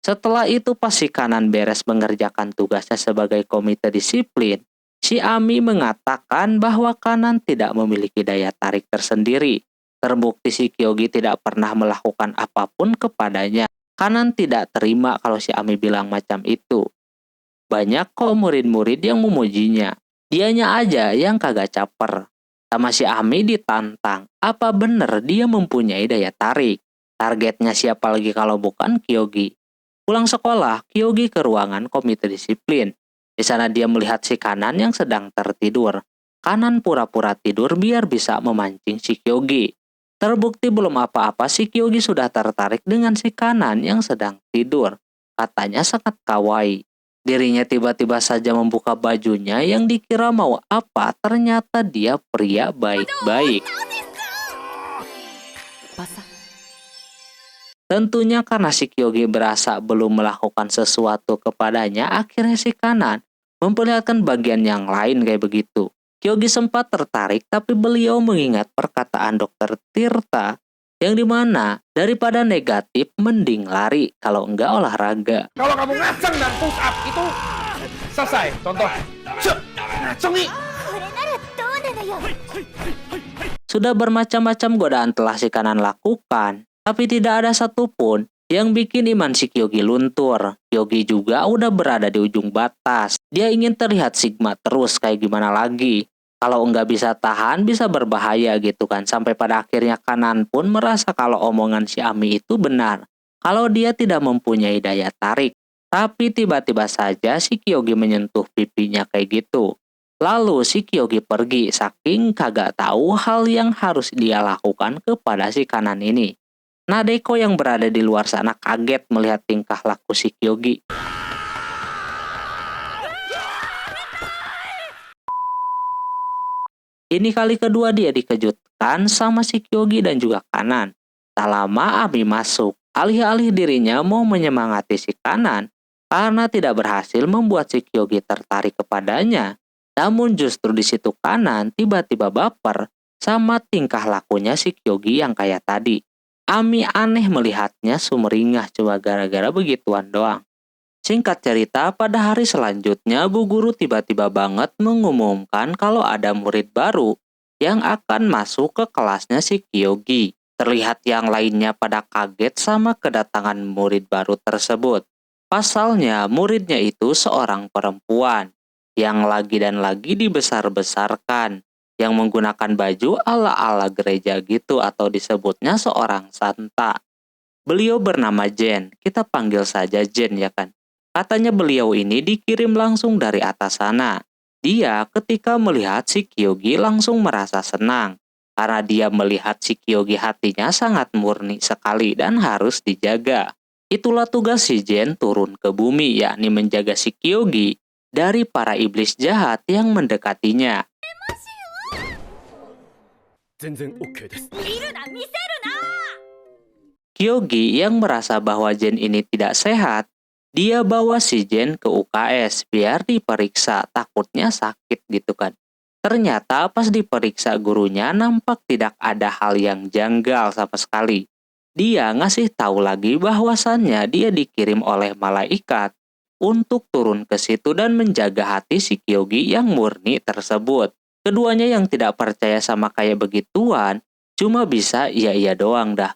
Speaker 1: Setelah itu pas si kanan beres mengerjakan tugasnya sebagai komite disiplin, si Ami mengatakan bahwa kanan tidak memiliki daya tarik tersendiri. Terbukti si Kyogi tidak pernah melakukan apapun kepadanya. Kanan tidak terima kalau si Ami bilang macam itu. Banyak kok murid-murid yang memujinya. Dianya aja yang kagak caper. Sama si Ami ditantang, apa bener dia mempunyai daya tarik? Targetnya siapa lagi kalau bukan Kyogi? Pulang sekolah, Kyogi ke ruangan komite disiplin. Di sana dia melihat si kanan yang sedang tertidur. Kanan pura-pura tidur biar bisa memancing si Kyogi. Terbukti belum apa-apa si Kyogi sudah tertarik dengan si kanan yang sedang tidur. Katanya sangat kawaii. Dirinya tiba-tiba saja membuka bajunya yang dikira mau apa, ternyata dia pria baik-baik. Tentunya karena si Kyogi berasa belum melakukan sesuatu kepadanya, akhirnya si kanan memperlihatkan bagian yang lain kayak begitu. Kyogi sempat tertarik tapi beliau mengingat perkataan Dokter Tirta yang dimana daripada negatif mending lari kalau enggak olahraga.
Speaker 5: Kalau kamu ngaceng dan push up itu selesai. Contoh, ngaceng nih.
Speaker 1: Sudah bermacam-macam godaan telah si kanan lakukan, tapi tidak ada satupun yang bikin iman si Kyogi luntur. Kyogi juga udah berada di ujung batas. Dia ingin terlihat Sigma terus, kayak gimana lagi. Kalau nggak bisa tahan, bisa berbahaya gitu kan. Sampai pada akhirnya kanan pun merasa kalau omongan si Ami itu benar. Kalau dia tidak mempunyai daya tarik. Tapi tiba-tiba saja si Kyogi menyentuh pipinya kayak gitu. Lalu si Kyogi pergi saking kagak tahu hal yang harus dia lakukan kepada si Kanan ini. Nadeko yang berada di luar sana kaget melihat tingkah laku si Kyogi. Ini kali kedua dia dikejutkan sama si Kyogi dan juga Kanan. Tak lama Ami masuk, alih-alih dirinya mau menyemangati si Kanan karena tidak berhasil membuat si Kyogi tertarik kepadanya. Namun justru di situ Kanan tiba-tiba baper sama tingkah lakunya si Kyogi yang kayak tadi. Ami aneh melihatnya sumringah cuma gara-gara begituan doang. Singkat cerita, pada hari selanjutnya Bu Guru tiba-tiba banget mengumumkan kalau ada murid baru yang akan masuk ke kelasnya si Kyogi. Terlihat yang lainnya pada kaget sama kedatangan murid baru tersebut. Pasalnya muridnya itu seorang perempuan yang lagi dan lagi dibesar-besarkan, yang menggunakan baju ala-ala gereja gitu atau disebutnya seorang santa. Beliau bernama Jen, kita panggil saja Jen ya kan. Katanya beliau ini dikirim langsung dari atas sana. Dia ketika melihat si Kyogi langsung merasa senang, karena dia melihat si Kyogi hatinya sangat murni sekali dan harus dijaga. Itulah tugas si Jen turun ke bumi, yakni menjaga si Kyogi dari para iblis jahat yang mendekatinya.
Speaker 3: 全然 OK です。
Speaker 4: 見るな見せるな。
Speaker 1: Kyogi yang merasa bahwa Jen ini tidak sehat, dia bawa si Jen ke UKS biar diperiksa, takutnya sakit gitu kan. Ternyata pas diperiksa gurunya nampak tidak ada hal yang janggal sama sekali. Dia ngasih tahu lagi bahwasannya dia dikirim oleh malaikat untuk turun ke situ dan menjaga hati si Kyogi yang murni tersebut. Keduanya yang tidak percaya sama kayak begituan, cuma bisa iya-iya doang dah.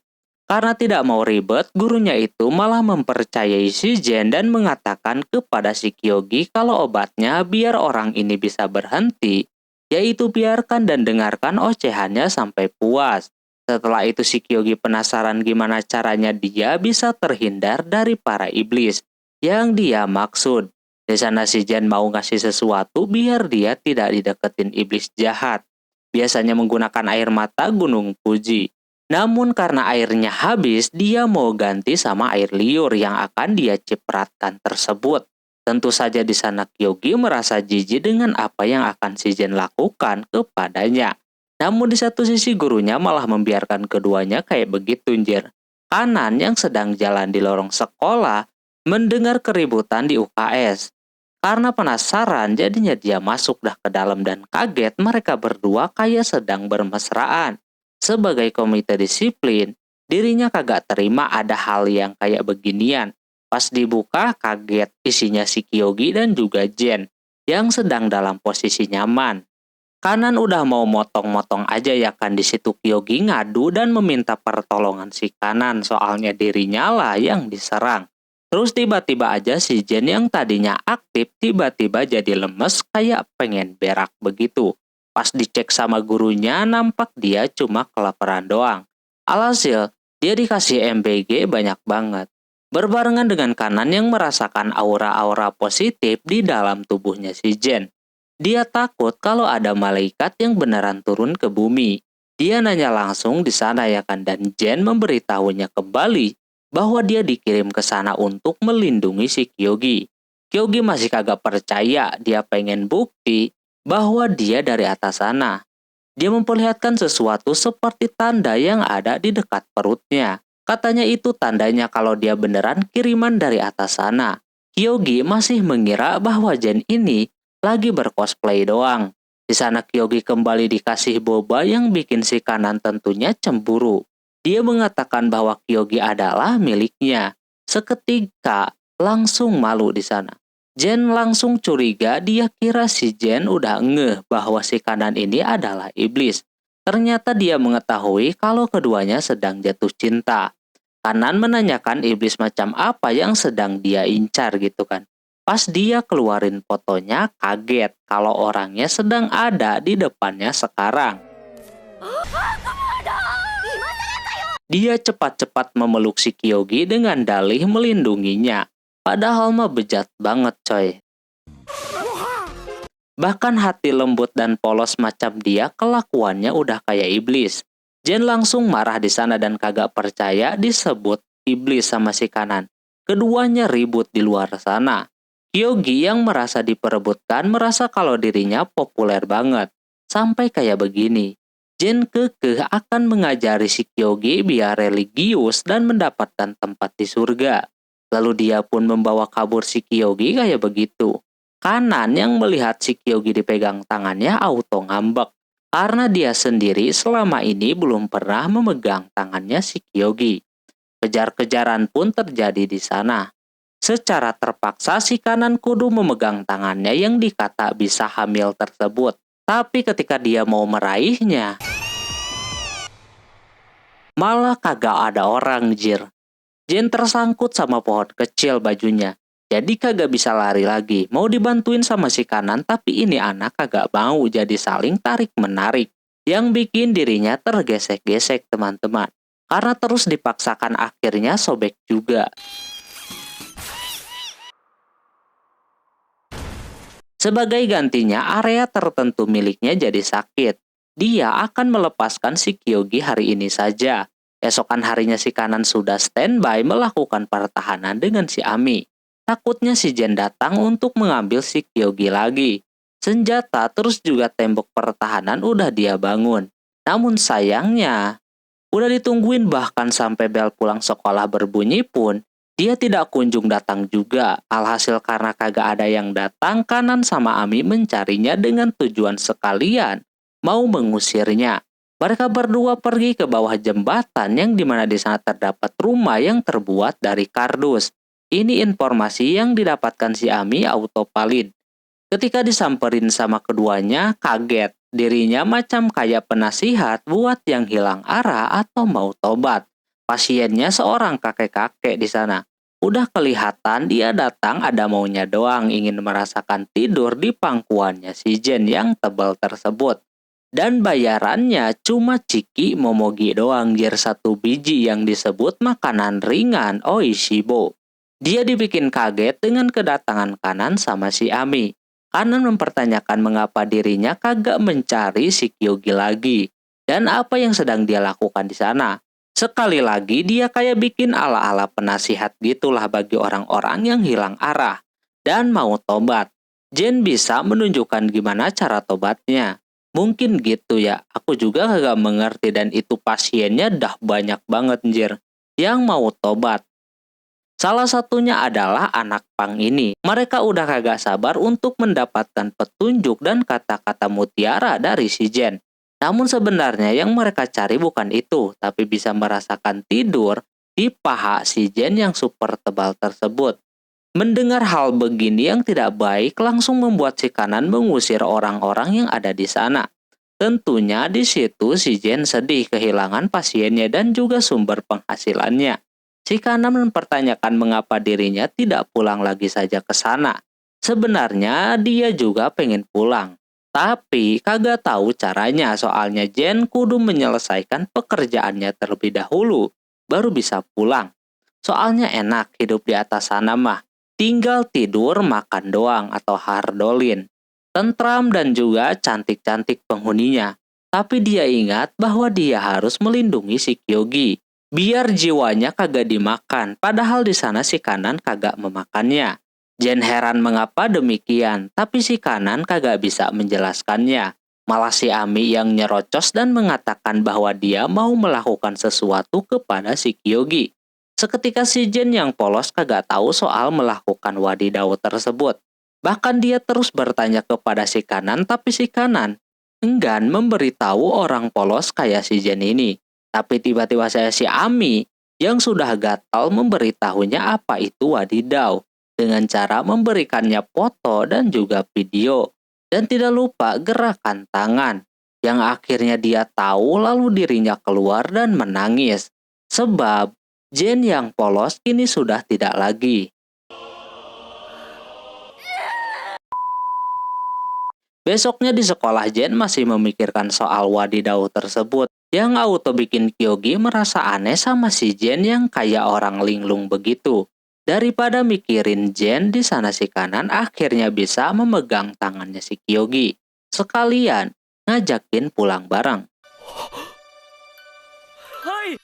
Speaker 1: Karena tidak mau ribet, gurunya itu malah mempercayai si Jen dan mengatakan kepada si Kyogi kalau obatnya biar orang ini bisa berhenti, yaitu biarkan dan dengarkan ocehannya sampai puas. Setelah itu si Kyogi penasaran gimana caranya dia bisa terhindar dari para iblis yang dia maksud. Di sana si Jen mau ngasih sesuatu biar dia tidak dideketin iblis jahat. Biasanya menggunakan air mata Gunung Fuji. Namun karena airnya habis, dia mau ganti sama air liur yang akan dia cipratkan tersebut. Tentu saja di sana Kyogi merasa jijik dengan apa yang akan si Jen lakukan kepadanya. Namun di satu sisi gurunya malah membiarkan keduanya kayak begitu anjir. Kanan yang sedang jalan di lorong sekolah mendengar keributan di UKS. Karena penasaran jadinya dia masuk dah ke dalam dan kaget mereka berdua kayak sedang bermesraan. Sebagai komite disiplin, dirinya kagak terima ada hal yang kayak beginian. Pas dibuka kaget isinya si Kyogi dan juga Jen yang sedang dalam posisi nyaman. Kanan udah mau motong-motong aja ya kan, di situ Kyogi ngadu dan meminta pertolongan si Kanan soalnya dirinya lah yang diserang. Terus tiba-tiba aja si Jen yang tadinya aktif tiba-tiba jadi lemes kayak pengen berak begitu. Pas dicek sama gurunya nampak dia cuma kelaparan doang. Alhasil dia dikasih MBG banyak banget. Berbarengan dengan Kanan yang merasakan aura-aura positif di dalam tubuhnya si Jen. Dia takut kalau ada malaikat yang beneran turun ke bumi. Dia nanya langsung di sana ya kan, dan Jen memberitahunya kembali bahwa dia dikirim ke sana untuk melindungi si Kyogi. Kyogi masih kagak percaya, dia pengen bukti bahwa dia dari atas sana. Dia memperlihatkan sesuatu seperti tanda yang ada di dekat perutnya. Katanya itu tandanya kalau dia beneran kiriman dari atas sana. Kyogi masih mengira bahwa Jen ini lagi bercosplay doang. Di sana Kyogi kembali dikasih boba yang bikin si Kanan tentunya cemburu. Dia mengatakan bahwa Kyogi adalah miliknya. Seketika langsung malu di sana. Jen langsung curiga, dia kira si Jen udah ngeh bahwa si Kanan ini adalah iblis. Ternyata dia mengetahui kalau keduanya sedang jatuh cinta. Kanan menanyakan iblis macam apa yang sedang dia incar gitu kan. Pas dia keluarin fotonya kaget kalau orangnya sedang ada di depannya sekarang. Dia cepat-cepat memeluk si Kyogi dengan dalih melindunginya. Padahal mah bejat banget coy. Bahkan hati lembut dan polos macam dia kelakuannya udah kayak iblis. Jen langsung marah di sana dan kagak percaya disebut iblis sama si Kanan. Keduanya ribut di luar sana. Kyogi yang merasa diperebutkan merasa kalau dirinya populer banget. Sampai kayak begini. Jen kekeh akan mengajari si Kyogi biar religius dan mendapatkan tempat di surga. Lalu dia pun membawa kabur si Kyogi kayak begitu. Kanan yang melihat si Kyogi dipegang tangannya auto ngambek. Karena dia sendiri selama ini belum pernah memegang tangannya si Kyogi. Kejar-kejaran pun terjadi di sana. Secara terpaksa si Kanan kudu memegang tangannya yang dikata bisa hamil tersebut. Tapi ketika dia mau meraihnya, malah kagak ada orang jir. Jen tersangkut sama pohon kecil bajunya. Jadi kagak bisa lari lagi. Mau dibantuin sama si Kanan, tapi ini anak kagak mau, jadi saling tarik-menarik. Yang bikin dirinya tergesek-gesek teman-teman. Karena terus dipaksakan akhirnya sobek juga. Sebagai gantinya, area tertentu miliknya jadi sakit. Dia akan melepaskan si Kyogi hari ini saja. Esokan harinya si Kanan sudah standby melakukan pertahanan dengan si Ami. Takutnya si Jen datang untuk mengambil si Kyogi lagi. Senjata terus juga tembok pertahanan udah dia bangun. Namun sayangnya, udah ditungguin bahkan sampai bel pulang sekolah berbunyi pun, dia tidak kunjung datang juga. Alhasil karena kagak ada yang datang, Kanan sama Ami mencarinya dengan tujuan sekalian mau mengusirnya. Mereka berdua pergi ke bawah jembatan yang dimana di sana terdapat rumah yang terbuat dari kardus. Ini informasi yang didapatkan si Ami autopilot. Ketika disamperin sama keduanya, kaget. Dirinya macam kayak penasihat buat yang hilang arah atau mau tobat. Pasiennya seorang kakek-kakek di sana. Udah kelihatan dia datang ada maunya doang, ingin merasakan tidur di pangkuannya si Jen yang tebal tersebut. Dan bayarannya cuma ciki momogi doang, jir 1 biji yang disebut makanan ringan oishibo. Dia dibikin kaget dengan kedatangan Kanan sama si Ami. Kanan mempertanyakan mengapa dirinya kagak mencari si Kyogi lagi. Dan apa yang sedang dia lakukan di sana. Sekali lagi dia kayak bikin ala-ala penasihat gitulah bagi orang-orang yang hilang arah. Dan mau tobat. Jen bisa menunjukkan gimana cara tobatnya. Mungkin gitu ya, aku juga kagak mengerti dan itu pasiennya dah banyak banget jir. Yang mau tobat. Salah satunya adalah anak pang ini. Mereka udah kagak sabar untuk mendapatkan petunjuk dan kata-kata mutiara dari si Jen. Namun sebenarnya yang mereka cari bukan itu, tapi bisa merasakan tidur di paha si Jen yang super tebal tersebut. Mendengar hal begini yang tidak baik langsung membuat si Kanan mengusir orang-orang yang ada di sana. Tentunya di situ si Jen sedih kehilangan pasiennya dan juga sumber penghasilannya. Si Kanan mempertanyakan mengapa dirinya tidak pulang lagi saja ke sana. Sebenarnya dia juga pengen pulang. Tapi kagak tahu caranya, soalnya Jen kudu menyelesaikan pekerjaannya terlebih dahulu. Baru bisa pulang. Soalnya enak hidup di atas sana mah. Tinggal tidur makan doang atau hardolin. Tentram dan juga cantik-cantik penghuninya. Tapi dia ingat bahwa dia harus melindungi si Kyogi. Biar jiwanya kagak dimakan, padahal di sana si Kanan kagak memakannya. Jen heran mengapa demikian, tapi si Kanan kagak bisa menjelaskannya. Malah si Ami yang nyerocos dan mengatakan bahwa dia mau melakukan sesuatu kepada si Kyogi. Seketika si Jen yang polos kagak tahu soal melakukan wadidaw tersebut. Bahkan dia terus bertanya kepada si Kanan, tapi si Kanan enggan memberitahu orang polos kayak si Jen ini. Tapi tiba-tiba saya si Ami yang sudah gatal memberitahunya apa itu wadidaw dengan cara memberikannya foto dan juga video. Dan tidak lupa gerakan tangan yang akhirnya dia tahu lalu dirinya keluar dan menangis. Sebab Jen yang polos kini sudah tidak lagi. Besoknya di sekolah Jen masih memikirkan soal wadidaw tersebut. Yang auto bikin Kyogi merasa aneh sama si Jen yang kayak orang linglung begitu. Daripada mikirin Jen, di sana si Kanan akhirnya bisa memegang tangannya si Kyogi. Sekalian ngajakin pulang bareng.
Speaker 3: Hai.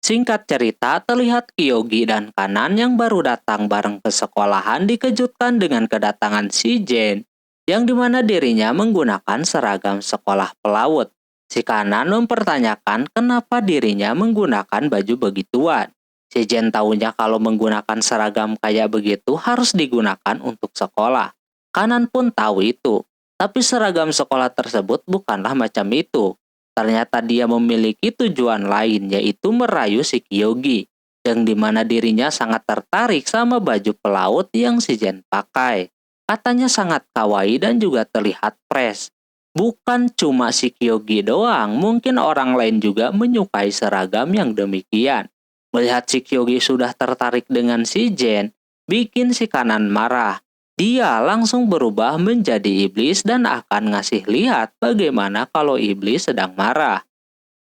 Speaker 1: Singkat cerita, terlihat Kyogi dan Kanan yang baru datang bareng ke sekolahan dikejutkan dengan kedatangan si Jen, yang dimana dirinya menggunakan seragam sekolah pelaut. Si Kanan mempertanyakan kenapa dirinya menggunakan baju begituan. Si Jen tahunya kalau menggunakan seragam kayak begitu harus digunakan untuk sekolah. Kanan pun tahu itu, tapi seragam sekolah tersebut bukanlah macam itu. Ternyata dia memiliki tujuan lain, yaitu merayu si Kyogi, yang dimana dirinya sangat tertarik sama baju pelaut yang si Jen pakai. Katanya sangat kawaii dan juga terlihat fresh. Bukan cuma si Kyogi doang, mungkin orang lain juga menyukai seragam yang demikian. Melihat si Kyogi sudah tertarik dengan si Jen, bikin si Kanan marah. Dia langsung berubah menjadi iblis dan akan ngasih lihat bagaimana kalau iblis sedang marah.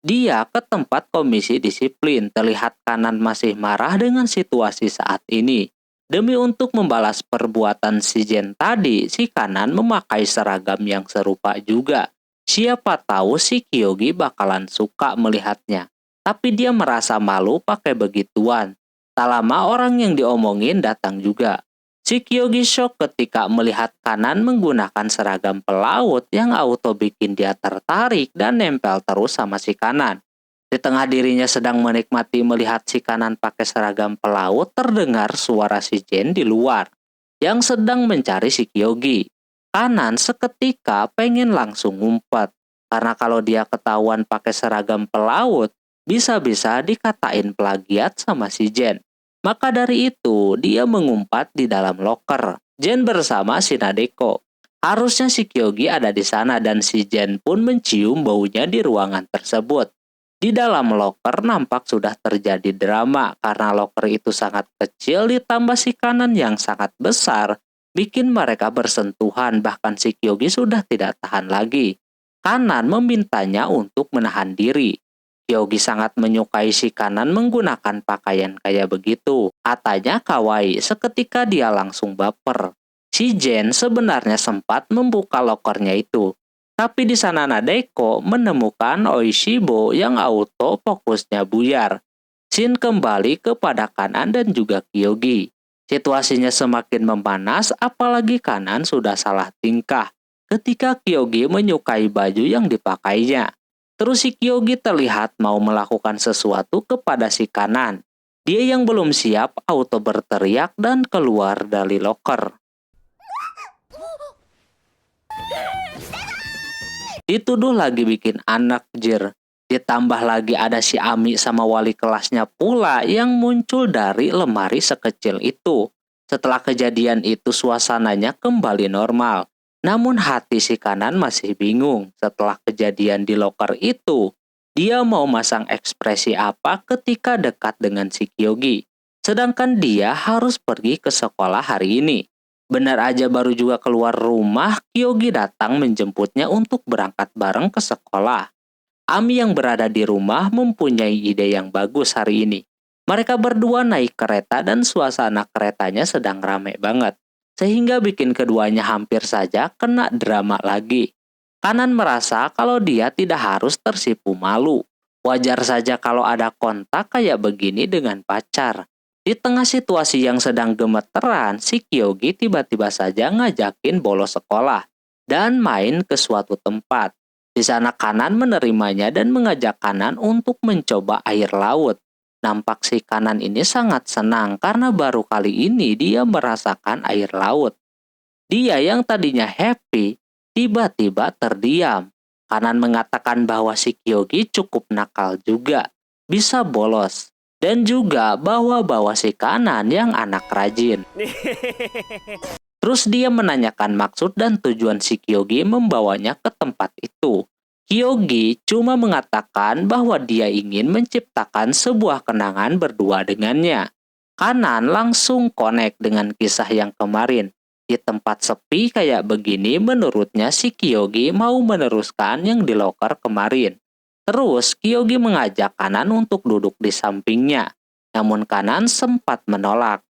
Speaker 1: Dia ke tempat komisi disiplin, terlihat Kanan masih marah dengan situasi saat ini. Demi untuk membalas perbuatan si Jen tadi, si Kanan memakai seragam yang serupa juga. Siapa tahu si Kyogi bakalan suka melihatnya. Tapi dia merasa malu pakai begituan. Tak lama orang yang diomongin datang juga. Si Kyogi shock ketika melihat Kanan menggunakan seragam pelaut yang auto bikin dia tertarik dan nempel terus sama si Kanan. Di tengah dirinya sedang menikmati melihat si Kanan pakai seragam pelaut, terdengar suara si Jen di luar yang sedang mencari si Kyogi. Kanan seketika pengen langsung ngumpet, karena kalau dia ketahuan pakai seragam pelaut, bisa-bisa dikatain plagiat sama si Jen. Maka dari itu, dia mengumpat di dalam loker. Jen bersama si Nadeko. Harusnya si Kyogi ada di sana dan si Jen pun mencium baunya di ruangan tersebut. Di dalam loker nampak sudah terjadi drama karena loker itu sangat kecil ditambah si Kanan yang sangat besar, bikin mereka bersentuhan, bahkan si Kyogi sudah tidak tahan lagi. Kanan memintanya untuk menahan diri. Kyogi sangat menyukai si Kanan menggunakan pakaian kayak begitu. Katanya kawaii, seketika dia langsung baper. Si Jen sebenarnya sempat membuka lokernya itu. Tapi di sana Nadeko menemukan Oishibo yang auto fokusnya buyar. Shin kembali kepada Kanan dan juga Kyogi. Situasinya semakin memanas, apalagi Kanan sudah salah tingkah ketika Kyogi menyukai baju yang dipakainya. Terus si Kyogi terlihat mau melakukan sesuatu kepada si Kanan. Dia yang belum siap auto berteriak dan keluar dari loker. Dituduh lagi bikin anak jir. Ditambah lagi ada si Ami sama wali kelasnya pula yang muncul dari lemari sekecil itu. Setelah kejadian itu suasananya kembali normal. Namun hati si Kanan masih bingung setelah kejadian di loker itu. Dia mau masang ekspresi apa ketika dekat dengan si Kyogi. Sedangkan dia harus pergi ke sekolah hari ini. Benar aja baru juga keluar rumah, Kyogi datang menjemputnya untuk berangkat bareng ke sekolah. Ami yang berada di rumah mempunyai ide yang bagus hari ini. Mereka berdua naik kereta dan suasana keretanya sedang rame banget. Sehingga bikin keduanya hampir saja kena drama lagi. Kanan merasa kalau dia tidak harus tersipu malu. Wajar saja kalau ada kontak kayak begini dengan pacar. Di tengah situasi yang sedang gemeteran, si Kyogi tiba-tiba saja ngajakin bolos sekolah dan main ke suatu tempat. Di sana Kanan menerimanya dan mengajak Kanan untuk mencoba air laut. Nampak si Kanan ini sangat senang karena baru kali ini dia merasakan air laut. Dia yang tadinya happy, tiba-tiba terdiam. Kanan mengatakan bahwa si Kyogi cukup nakal juga, bisa bolos. Dan juga bawa-bawa si Kanan yang anak rajin. Terus dia menanyakan maksud dan tujuan si Kyogi membawanya ke tempat itu. Kyogi cuma mengatakan bahwa dia ingin menciptakan sebuah kenangan berdua dengannya. Kanan langsung connect dengan kisah yang kemarin. Di tempat sepi kayak begini menurutnya si Kyogi mau meneruskan yang di loker kemarin. Terus Kyogi mengajak Kanan untuk duduk di sampingnya. namun kanan sempat menolak.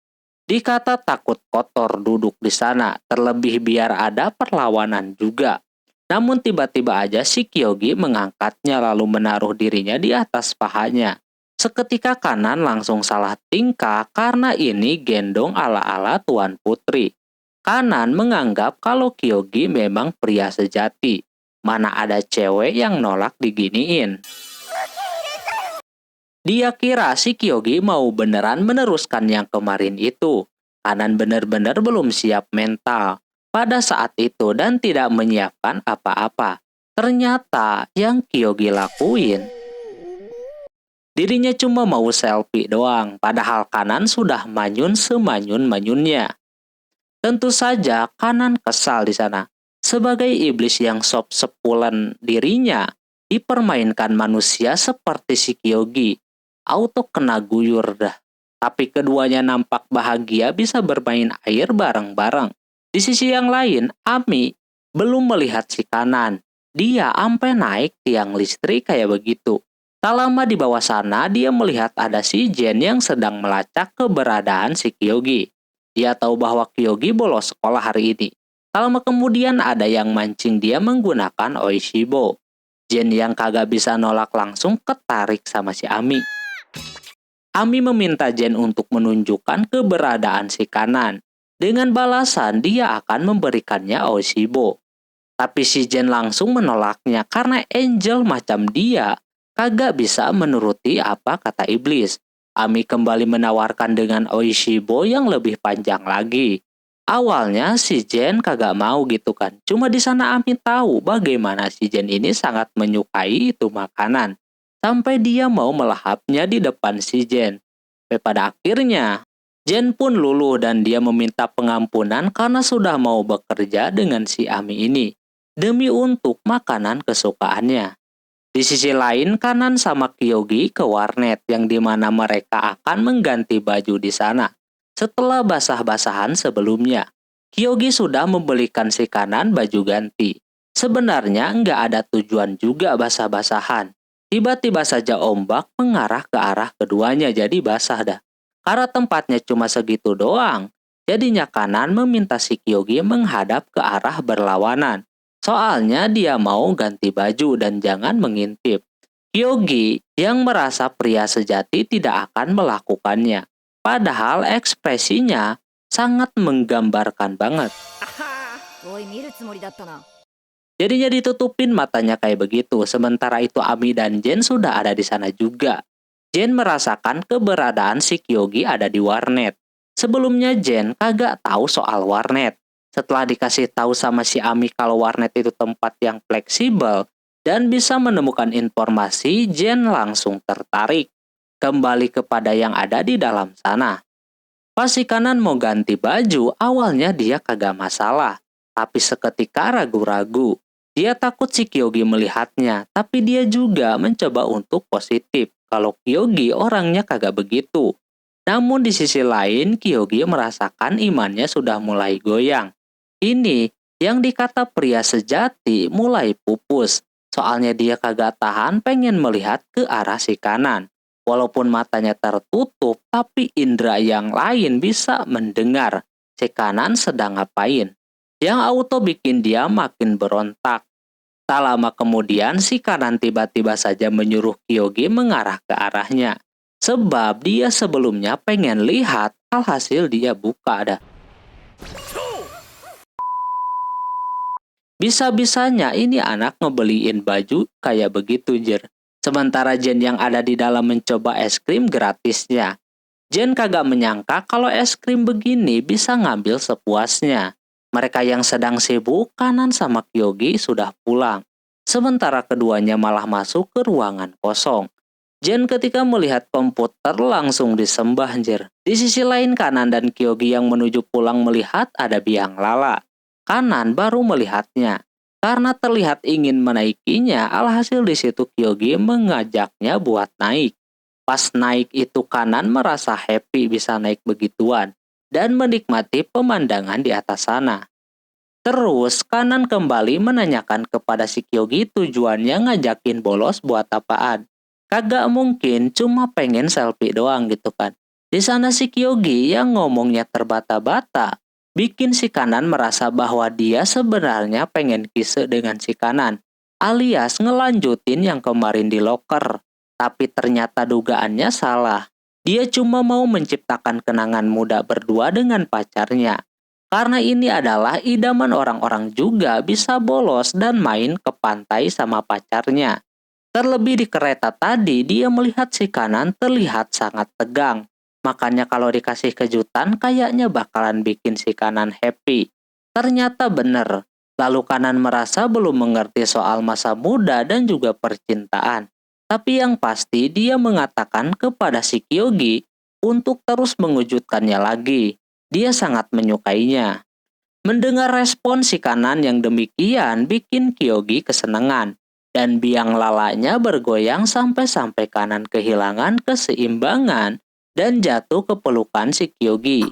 Speaker 1: Dikata takut kotor duduk di sana, terlebih biar ada perlawanan juga. Namun tiba-tiba aja si Kyogi mengangkatnya lalu menaruh dirinya di atas pahanya. Seketika kanan langsung salah tingkah karena ini gendong ala-ala Tuan Putri. Kanan menganggap kalau Kyogi memang pria sejati. Mana ada cewek yang nolak diginiin. Dia kira si Kyogi mau beneran meneruskan yang kemarin itu. Kanan bener-bener belum siap mental pada saat itu dan tidak menyiapkan apa-apa. Ternyata yang Kyogi lakuin, dirinya cuma mau selfie doang, padahal kanan sudah manyun semanyun-manyunnya. Tentu saja kanan kesal di sana. Sebagai iblis yang sop sepulan dirinya, dipermainkan manusia seperti si Kyogi. Auto kena guyur dah. Tapi keduanya nampak bahagia bisa bermain air bareng-bareng. Di sisi yang lain, Ami belum melihat si kanan. Dia ampe naik tiang listrik kayak begitu. Tak lama di bawah sana, dia melihat ada si Jen yang sedang melacak keberadaan si Kyogi. Dia tahu bahwa Kyogi bolos sekolah hari ini. Tak lama kemudian ada yang mancing dia menggunakan Oishibo. Jen yang kagak bisa nolak langsung ketarik sama si Ami. Ami meminta Jen untuk menunjukkan keberadaan si kanan. Dengan balasan dia akan memberikannya Oishibo. Tapi si Jen langsung menolaknya karena angel macam dia kagak bisa menuruti apa kata iblis. Ami kembali menawarkan dengan Oishibo yang lebih panjang lagi. Awalnya si Jen kagak mau gitu kan. Cuma di sana Ami tahu bagaimana si Jen ini sangat menyukai itu makanan. Sampai dia mau melahapnya di depan si Jen. Sampai pada akhirnya Jen pun luluh dan dia meminta pengampunan karena sudah mau bekerja dengan si Ami ini. Demi untuk makanan kesukaannya. Di sisi lain, kanan sama Kyogi ke warnet yang dimana mereka akan mengganti baju di sana. Setelah basah-basahan sebelumnya, Kyogi sudah membelikan si kanan baju ganti. Sebenarnya nggak ada tujuan juga basah-basahan. Tiba-tiba saja ombak mengarah ke arah keduanya jadi basah dah. Karena tempatnya cuma segitu doang, jadinya kanan meminta si Kyogi menghadap ke arah berlawanan. Soalnya dia mau ganti baju dan jangan mengintip. Kyogi yang merasa pria sejati tidak akan melakukannya. Padahal ekspresinya sangat menggambarkan banget.
Speaker 4: おい見るつもりだったな
Speaker 1: Jadinya ditutupin matanya kayak begitu. Sementara itu Ami dan Jen sudah ada di sana juga. Jen merasakan keberadaan si Kyogi ada di warnet. Sebelumnya Jen kagak tahu soal warnet. Setelah dikasih tahu sama si Ami kalau warnet itu tempat yang fleksibel dan bisa menemukan informasi, Jen langsung tertarik kembali kepada yang ada di dalam sana. Pas si kanan mau ganti baju, awalnya dia kagak masalah, tapi seketika ragu-ragu. Dia takut si Kyogi melihatnya, tapi dia juga mencoba untuk positif kalau Kyogi orangnya kagak begitu. Namun di sisi lain, Kyogi merasakan imannya sudah mulai goyang. Ini yang dikata pria sejati mulai pupus. Soalnya dia kagak tahan pengen melihat ke arah si kanan. Walaupun matanya tertutup, tapi indera yang lain bisa mendengar si kanan sedang ngapain. Yang auto bikin dia makin berontak. Tak lama kemudian si kanan tiba-tiba saja menyuruh Kyogi mengarah ke arahnya. Sebab dia sebelumnya pengen lihat, alhasil dia buka dah. Bisa-bisanya ini anak ngebeliin baju kayak begitu, Jer. Sementara Jen yang ada di dalam mencoba es krim gratisnya. Jen kagak menyangka kalau es krim begini bisa ngambil sepuasnya. Mereka yang sedang sibuk, kanan sama Kyogi sudah pulang. Sementara keduanya malah masuk ke ruangan kosong. Jen ketika melihat komputer langsung disembah, Jer. Di sisi lain kanan dan Kyogi yang menuju pulang melihat ada biang lala. Kanan baru melihatnya. Karena terlihat ingin menaikinya, alhasil di situ Kyogi mengajaknya buat naik. Pas naik itu kanan merasa happy bisa naik begituan dan menikmati pemandangan di atas sana. Terus kanan kembali menanyakan kepada si Kyogi tujuannya ngajakin bolos buat apaan. Kagak mungkin cuma pengen selfie doang gitu kan. Di sana si Kyogi yang ngomongnya terbata-bata, bikin si Kanan merasa bahwa dia sebenarnya pengen kise dengan si Kanan, alias ngelanjutin yang kemarin di loker. Tapi ternyata dugaannya salah. Dia cuma mau menciptakan kenangan muda berdua dengan pacarnya. Karena ini adalah idaman orang-orang juga bisa bolos dan main ke pantai sama pacarnya. Terlebih di kereta tadi, dia melihat si Kanan terlihat sangat tegang. Makanya kalau dikasih kejutan, kayaknya bakalan bikin si Kanan happy. Ternyata bener. Lalu Kanan merasa belum mengerti soal masa muda dan juga percintaan. Tapi yang pasti dia mengatakan kepada si Kyogi untuk terus mengejutkannya lagi. Dia sangat menyukainya. Mendengar respon si Kanan yang demikian bikin Kyogi kesenangan. Dan biang lalanya bergoyang sampai-sampai Kanan kehilangan keseimbangan dan jatuh ke pelukan si Kyogi.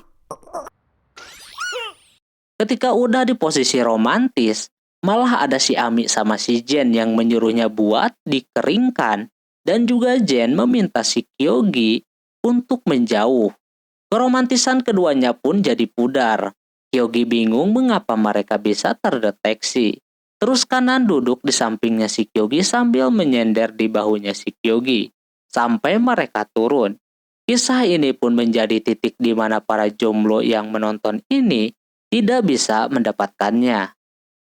Speaker 1: Ketika udah di posisi romantis, malah ada si Ami sama si Jen yang menyuruhnya buat dikeringkan, dan juga Jen meminta si Kyogi untuk menjauh. Keromantisan keduanya pun jadi pudar. Kyogi bingung mengapa mereka bisa terdeteksi. Terus Kanan duduk di sampingnya si Kyogi sambil menyender di bahunya si Kyogi. Sampai mereka turun. Kisah ini pun menjadi titik di mana para jomblo yang menonton ini tidak bisa mendapatkannya.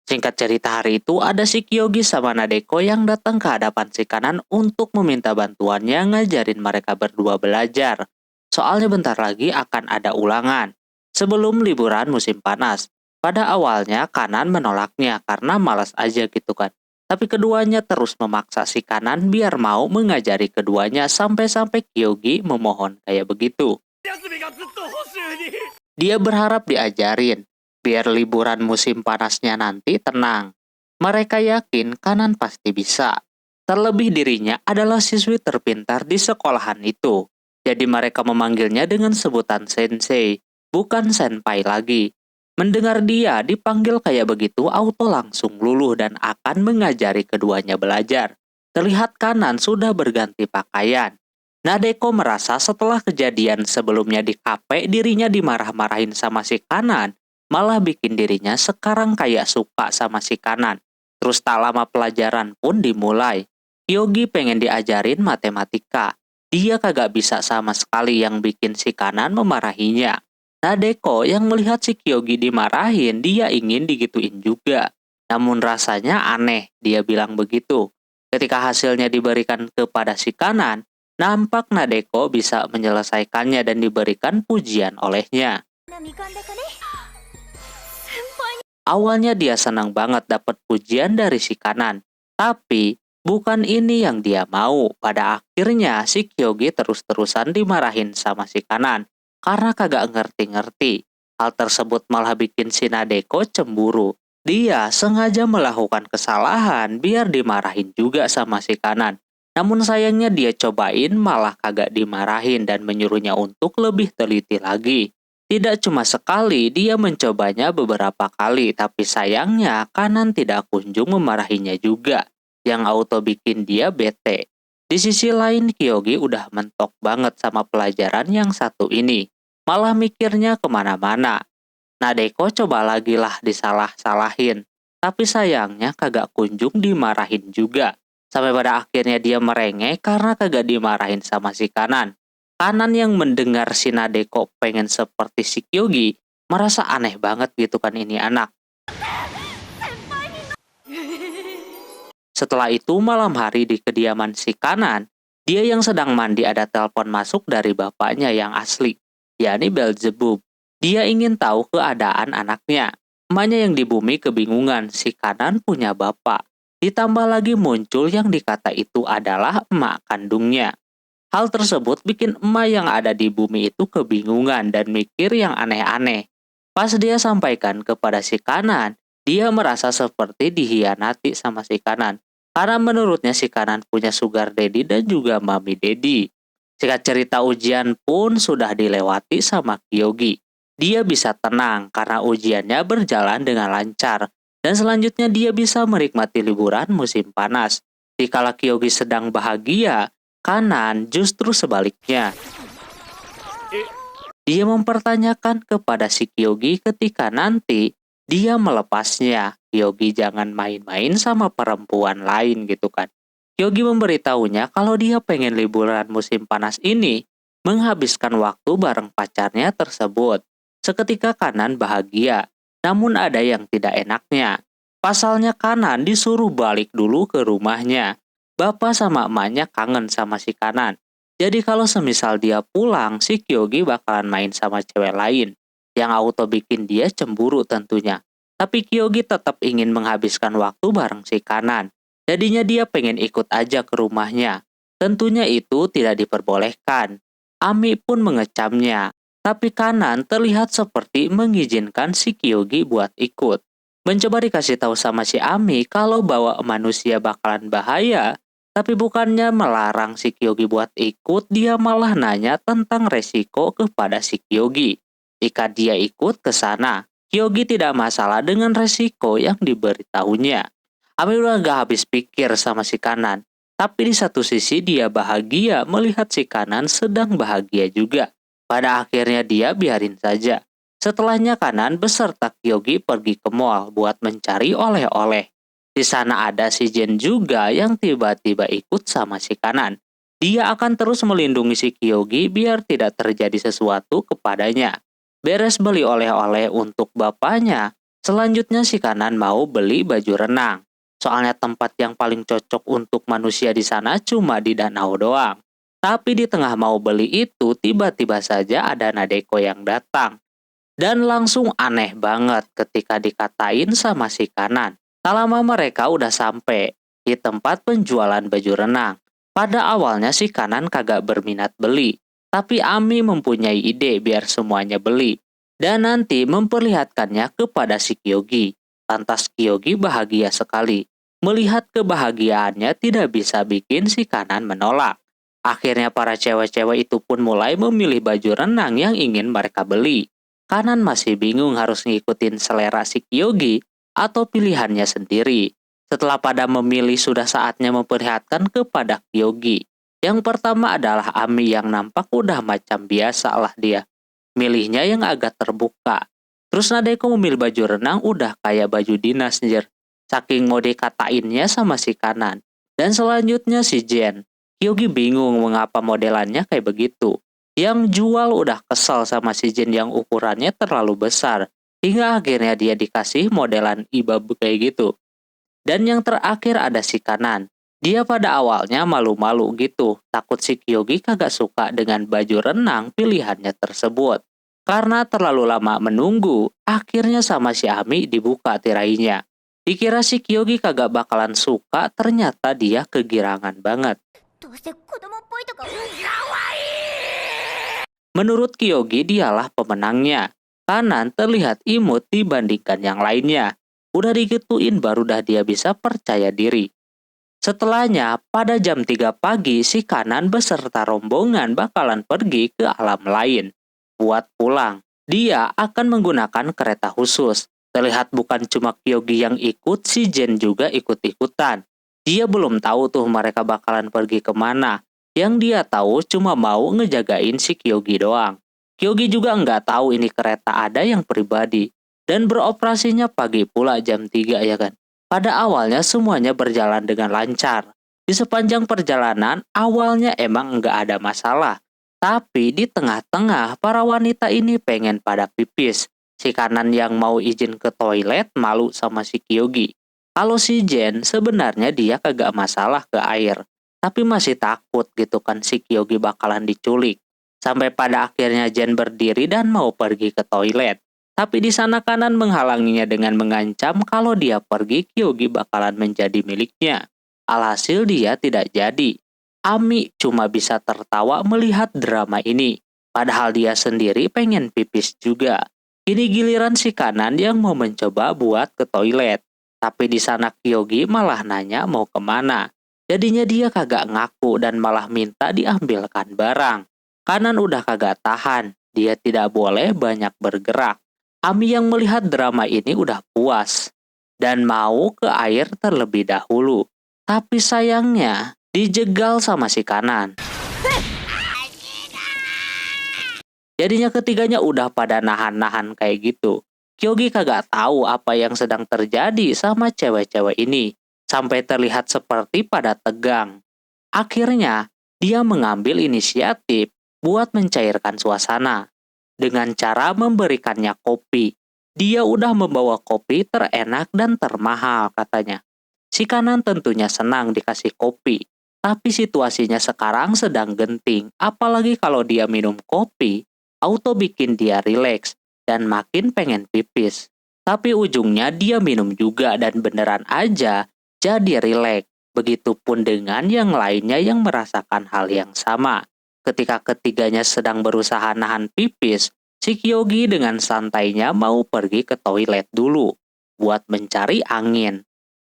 Speaker 1: Singkat cerita, hari itu ada si Kyogi sama Nadeko yang datang ke hadapan si Kanan untuk meminta bantuannya ngajarin mereka berdua belajar. Soalnya bentar lagi akan ada ulangan sebelum liburan musim panas. Pada awalnya Kanan menolaknya karena malas aja gitu kan. Tapi keduanya terus memaksa si Kanan biar mau mengajari keduanya sampai-sampai Kyogi memohon kayak begitu. Dia berharap diajarin biar liburan musim panasnya nanti tenang. Mereka yakin Kanan pasti bisa. Terlebih dirinya adalah siswi terpintar di sekolahan itu. Jadi mereka memanggilnya dengan sebutan sensei, bukan senpai lagi. Mendengar dia dipanggil kayak begitu, Auto langsung luluh dan akan mengajari keduanya belajar. Terlihat Kanan sudah berganti pakaian. Nadeko merasa setelah kejadian sebelumnya di kafe dirinya dimarah-marahin sama si Kanan, malah bikin dirinya sekarang kayak suka sama si Kanan. Terus tak lama pelajaran pun dimulai. Kyogi pengen diajarin matematika. Dia kagak bisa sama sekali yang bikin si Kanan memarahinya. Nadeko yang melihat si Kyogi dimarahin, dia ingin digituin juga. Namun rasanya aneh, dia bilang begitu. Ketika hasilnya diberikan kepada si Kanan, nampak Nadeko bisa menyelesaikannya dan diberikan pujian olehnya. Awalnya dia senang banget dapat pujian dari si Kanan. Tapi bukan ini yang dia mau. Pada akhirnya si Kyogi terus-terusan dimarahin sama si Kanan karena kagak ngerti-ngerti. Hal tersebut malah bikin si Nadeko cemburu. Dia sengaja melakukan kesalahan biar dimarahin juga sama si Kanan. Namun sayangnya dia cobain malah kagak dimarahin dan menyuruhnya untuk lebih teliti lagi. Tidak cuma sekali, dia mencobanya beberapa kali, tapi sayangnya Kanan tidak kunjung memarahinya juga, yang auto bikin dia bete. Di sisi lain, Kyogi udah mentok banget sama pelajaran yang satu ini, malah mikirnya kemana-mana. Nadeko coba lagi lah disalah-salahin, tapi sayangnya kagak kunjung dimarahin juga. Sampai pada akhirnya dia merengek karena kagak dimarahin sama si Kanan. Kanan yang mendengar si Nadeko pengen seperti si Kyogi, merasa aneh banget gitu kan ini anak. Setelah itu malam hari di kediaman si Kanan, dia yang sedang mandi ada telepon masuk dari bapaknya yang asli, yakni Belzebub. Dia ingin tahu keadaan anaknya. Emaknya yang di bumi kebingungan, si Kanan punya bapak. Ditambah lagi muncul yang dikata itu adalah emak kandungnya. Hal tersebut bikin emak yang ada di bumi itu kebingungan dan mikir yang aneh-aneh. Pas dia sampaikan kepada si Kanan, dia merasa seperti dihianati sama si Kanan. Karena menurutnya si Kanan punya sugar daddy dan juga mami daddy. Singkat cerita, ujian pun sudah dilewati sama Kyogi. Dia bisa tenang karena ujiannya berjalan dengan lancar. Dan selanjutnya dia bisa menikmati liburan musim panas. Dikala Kyogi sedang bahagia, Kanan justru sebaliknya. Dia mempertanyakan kepada si Kyogi ketika nanti dia melepasnya. Kyogi jangan main-main sama perempuan lain gitu kan. Kyogi memberitahunya kalau dia pengen liburan musim panas ini menghabiskan waktu bareng pacarnya tersebut. Seketika Kanan bahagia, namun ada yang tidak enaknya. Pasalnya Kanan disuruh balik dulu ke rumahnya. Bapak sama emaknya kangen sama si Kanan. Jadi kalau semisal dia pulang, si Kyogi bakalan main sama cewek lain. Yang auto bikin dia cemburu tentunya. Tapi Kyogi tetap ingin menghabiskan waktu bareng si Kanan. Jadinya dia pengen ikut aja ke rumahnya. Tentunya itu tidak diperbolehkan. Ami pun mengecamnya. Tapi Kanan terlihat seperti mengizinkan si Kyogi buat ikut. Mencoba dikasih tahu sama si Ami kalau bawa manusia bakalan bahaya. Tapi bukannya melarang si Kyogi buat ikut, dia malah nanya tentang resiko kepada si Kyogi. Jika dia ikut ke sana, Kyogi tidak masalah dengan resiko yang diberitahunya. Ami udah gak habis pikir sama si Kanan. Tapi di satu sisi dia bahagia melihat si Kanan sedang bahagia juga. Pada akhirnya dia biarin saja. Setelahnya Kanan beserta Kyogi pergi ke mall buat mencari oleh-oleh. Di sana ada si Jen juga yang tiba-tiba ikut sama si Kanan. Dia akan terus melindungi si Kyogi biar tidak terjadi sesuatu kepadanya. Beres beli oleh-oleh untuk bapaknya, selanjutnya si Kanan mau beli baju renang. Soalnya tempat yang paling cocok untuk manusia di sana cuma di danau doang. Tapi di tengah mau beli itu tiba-tiba saja ada Nadeko yang datang. Dan langsung aneh banget ketika dikatain sama si Kanan. Tak lama mereka udah sampai di tempat penjualan baju renang. Pada awalnya si Kanan kagak berminat beli. Tapi Ami mempunyai ide biar semuanya beli. Dan nanti memperlihatkannya kepada si Kyogi. Lantas Kyogi bahagia sekali. Melihat kebahagiaannya tidak bisa bikin si Kanan menolak. Akhirnya para cewek-cewek itu pun mulai memilih baju renang yang ingin mereka beli. Kanan masih bingung harus ngikutin selera si Kyogi atau pilihannya sendiri. Setelah pada memilih sudah saatnya memperlihatkan kepada Kyogi. Yang pertama adalah Ami yang nampak udah macam biasa lah dia. Milihnya yang agak terbuka. Terus Nadeko memilih baju renang udah kayak baju dinas njer. Saking mau dikatainnya sama si Kanan. Dan selanjutnya si Jen. Kyogi bingung mengapa modelannya kayak begitu. Yang jual udah kesal sama si Jen yang ukurannya terlalu besar. Hingga akhirnya dia dikasih modelan ibab kayak gitu. Dan yang terakhir ada si Kanan. Dia pada awalnya malu-malu gitu. Takut si Kyogi kagak suka dengan baju renang pilihannya tersebut. Karena terlalu lama menunggu, akhirnya sama si Ami dibuka tirainya. Dikira si Kyogi kagak bakalan suka, ternyata dia kegirangan banget. Menurut Kyogi dialah pemenangnya. Kanan terlihat imut dibandingkan yang lainnya. Udah digituin baru dah dia bisa percaya diri. Setelahnya, pada jam 3 pagi si Kanan beserta rombongan bakalan pergi ke alam lain. Buat pulang, dia akan menggunakan kereta khusus. Terlihat bukan cuma Kyogi yang ikut, si Jen juga ikut-ikutan. Dia belum tahu tuh mereka bakalan pergi kemana. Yang dia tahu cuma mau ngejagain si Kyogi doang. Kyogi juga nggak tahu ini kereta ada yang pribadi. Dan beroperasinya pagi pula jam 3 ya kan. Pada awalnya semuanya berjalan dengan lancar. Di sepanjang perjalanan awalnya emang nggak ada masalah. Tapi di tengah-tengah para wanita ini pengen pada pipis. Si Kanan yang mau izin ke toilet malu sama si Kyogi. Kalau si Jen sebenarnya dia kagak masalah ke air. Tapi masih takut gitu kan si Kyogi bakalan diculik. Sampai pada akhirnya Jen berdiri dan mau pergi ke toilet. Tapi di sana Kanan menghalanginya dengan mengancam kalau dia pergi Kyogi bakalan menjadi miliknya. Alhasil dia tidak jadi. Ami cuma bisa tertawa melihat drama ini. Padahal dia sendiri pengen pipis juga. Kini giliran si Kanan yang mau mencoba buat ke toilet. Tapi di sana Kyogi malah nanya mau kemana. Jadinya dia kagak ngaku dan malah minta diambilkan barang. Kanan udah kagak tahan. Dia tidak boleh banyak bergerak. Ami yang melihat drama ini udah puas. Dan mau ke air terlebih dahulu. Tapi sayangnya, dijegal sama si kanan. Jadinya ketiganya udah pada nahan-nahan kayak gitu. Kyogi kagak tahu apa yang sedang terjadi sama cewek-cewek ini, sampai terlihat seperti pada tegang. Akhirnya, dia mengambil inisiatif buat mencairkan suasana dengan cara memberikannya kopi. Dia udah membawa kopi terenak dan termahal katanya. Si kanan tentunya senang dikasih kopi, tapi situasinya sekarang sedang genting, apalagi kalau dia minum kopi, auto bikin dia rileks dan makin pengen pipis. Tapi ujungnya dia minum juga dan beneran aja jadi rileks. Begitupun dengan yang lainnya yang merasakan hal yang sama. Ketika ketiganya sedang berusaha nahan pipis, si Kyogi dengan santainya mau pergi ke toilet dulu buat mencari angin.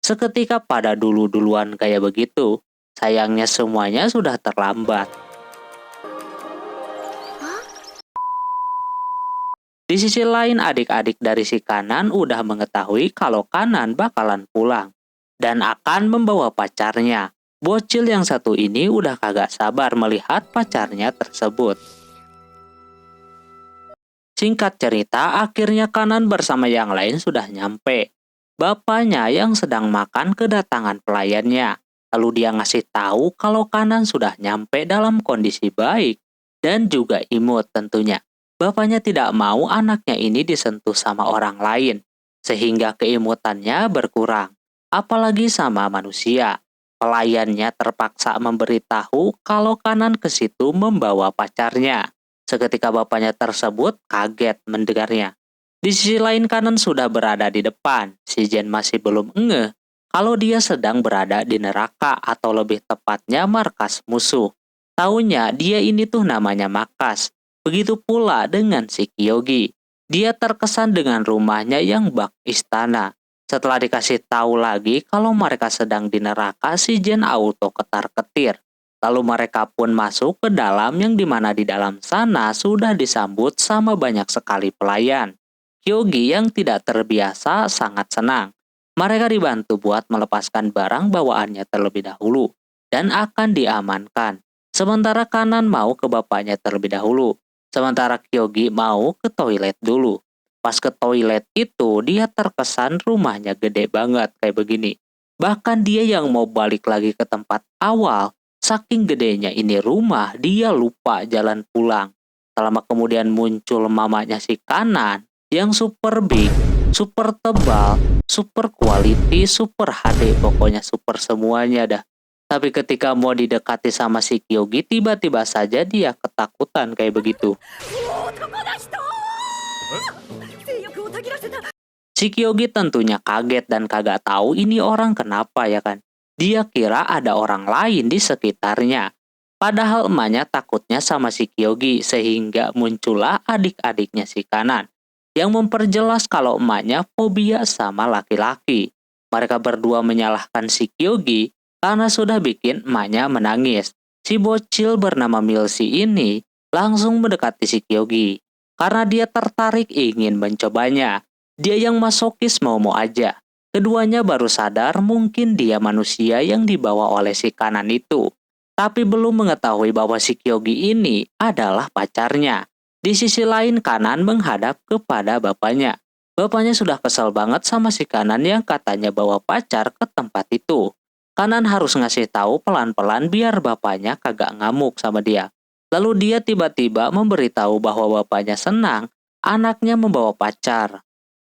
Speaker 1: Seketika pada dulu-duluan kayak begitu, sayangnya semuanya sudah terlambat. Di sisi lain, adik-adik dari si kanan udah mengetahui kalau kanan bakalan pulang dan akan membawa pacarnya. Bocil yang satu ini udah kagak sabar melihat pacarnya tersebut. Singkat cerita, akhirnya kanan bersama yang lain sudah nyampe. Bapaknya yang sedang makan kedatangan pelayannya. Lalu dia ngasih tahu kalau kanan sudah nyampe dalam kondisi baik dan juga imut tentunya. Bapaknya tidak mau anaknya ini disentuh sama orang lain, sehingga keimutannya berkurang. Apalagi sama manusia. Pelayannya terpaksa memberitahu kalau kanan ke situ membawa pacarnya. Seketika bapaknya tersebut kaget mendengarnya. Di sisi lain kanan sudah berada di depan. Si Jen masih belum ngeh kalau dia sedang berada di neraka atau lebih tepatnya markas musuh. Taunya dia ini tuh namanya Markas. Begitu pula dengan si Kyogi. Dia terkesan dengan rumahnya yang bak istana. Setelah dikasih tahu lagi kalau mereka sedang di neraka, si Jen auto ketar-ketir. Lalu mereka pun masuk ke dalam yang dimana di dalam sana sudah disambut sama banyak sekali pelayan. Kyogi yang tidak terbiasa sangat senang. Mereka dibantu buat melepaskan barang bawaannya terlebih dahulu dan akan diamankan. Sementara kanan mau ke bapaknya terlebih dahulu. Sementara Kyogi mau ke toilet dulu. Pas ke toilet itu dia terkesan rumahnya gede banget kayak begini. Bahkan dia yang mau balik lagi ke tempat awal, saking gedenya ini rumah, dia lupa jalan pulang. Selama kemudian muncul mamanya si kanan yang super big, super tebal, super quality, super HD, pokoknya super semuanya dah. Tapi ketika mau didekati sama si Kyogi, tiba-tiba saja dia ketakutan kayak begitu. Si Kyogi tentunya kaget dan kagak tahu ini orang kenapa ya kan. Dia kira ada orang lain di sekitarnya. Padahal emaknya takutnya sama si Kyogi sehingga muncullah adik-adiknya si kanan yang memperjelas kalau emaknya fobia sama laki-laki. Mereka berdua menyalahkan si Kyogi karena sudah bikin emaknya menangis. Si bocil bernama Milsi ini langsung mendekati si Kyogi karena dia tertarik ingin mencobanya. Dia yang masokis mau-mau aja. Keduanya baru sadar mungkin dia manusia yang dibawa oleh si kanan itu. Tapi belum mengetahui bahwa si Kyogi ini adalah pacarnya. Di sisi lain kanan menghadap kepada bapaknya. Bapaknya sudah kesal banget sama si kanan yang katanya bawa pacar ke tempat itu. Kanan harus ngasih tahu pelan-pelan biar bapaknya kagak ngamuk sama dia. Lalu dia tiba-tiba memberitahu bahwa bapaknya senang anaknya membawa pacar.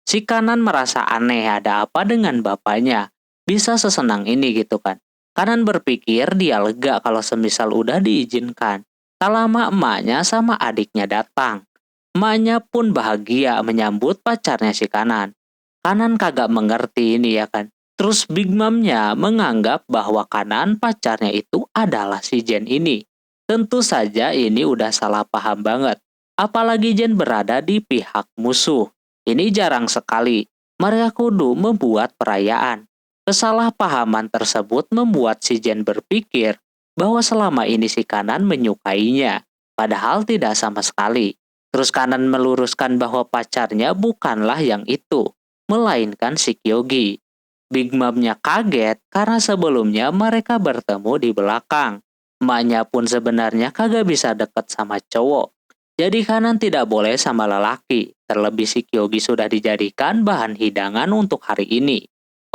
Speaker 1: Si kanan merasa aneh ada apa dengan bapaknya. Bisa sesenang ini gitu kan. Kanan berpikir dia lega kalau semisal udah diizinkan. Tak lama emaknya sama adiknya datang. Emaknya pun bahagia menyambut pacarnya si kanan. Kanan kagak mengerti ini ya kan. Terus Big Mom-nya menganggap bahwa kanan pacarnya itu adalah si Jen ini. Tentu saja ini udah salah paham banget. Apalagi Jen berada di pihak musuh. Ini jarang sekali. Mereka kudu membuat perayaan. Kesalahpahaman tersebut membuat si Jen berpikir bahwa selama ini si kanan menyukainya. Padahal tidak sama sekali. Terus kanan meluruskan bahwa pacarnya bukanlah yang itu, melainkan si Kyogi. Big Mom-nya kaget karena sebelumnya mereka bertemu di belakang. Emaknya pun sebenarnya kagak bisa deket sama cowok. Jadi Kanan tidak boleh sama lelaki. Terlebih si Kyogi sudah dijadikan bahan hidangan untuk hari ini.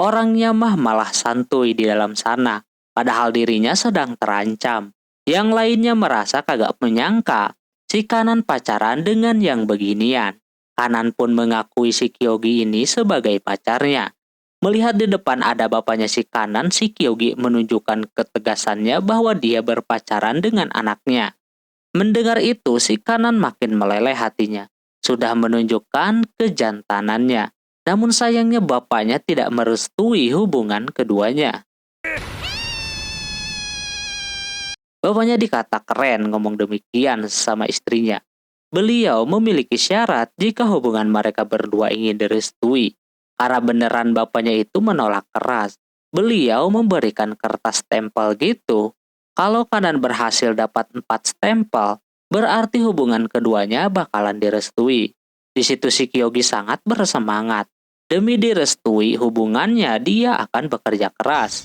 Speaker 1: Orangnya malah santuy di dalam sana. Padahal dirinya sedang terancam. Yang lainnya merasa kagak menyangka si Kanan pacaran dengan yang beginian. Kanan pun mengakui si Kyogi ini sebagai pacarnya. Melihat di depan ada bapaknya si Kanan, si Kyogi menunjukkan ketegasannya bahwa dia berpacaran dengan anaknya. Mendengar itu, si Kanan makin meleleh hatinya. Sudah menunjukkan kejantanannya. Namun sayangnya bapaknya tidak merestui hubungan keduanya. Bapaknya dikata keren ngomong demikian sama istrinya. Beliau memiliki syarat jika hubungan mereka berdua ingin direstui. Karena beneran bapaknya itu menolak keras. Beliau memberikan kertas stempel gitu. Kalau Kanan berhasil dapat 4 stempel, berarti hubungan keduanya bakalan direstui. Di situ si Kyogi sangat bersemangat. Demi direstui hubungannya, dia akan bekerja keras.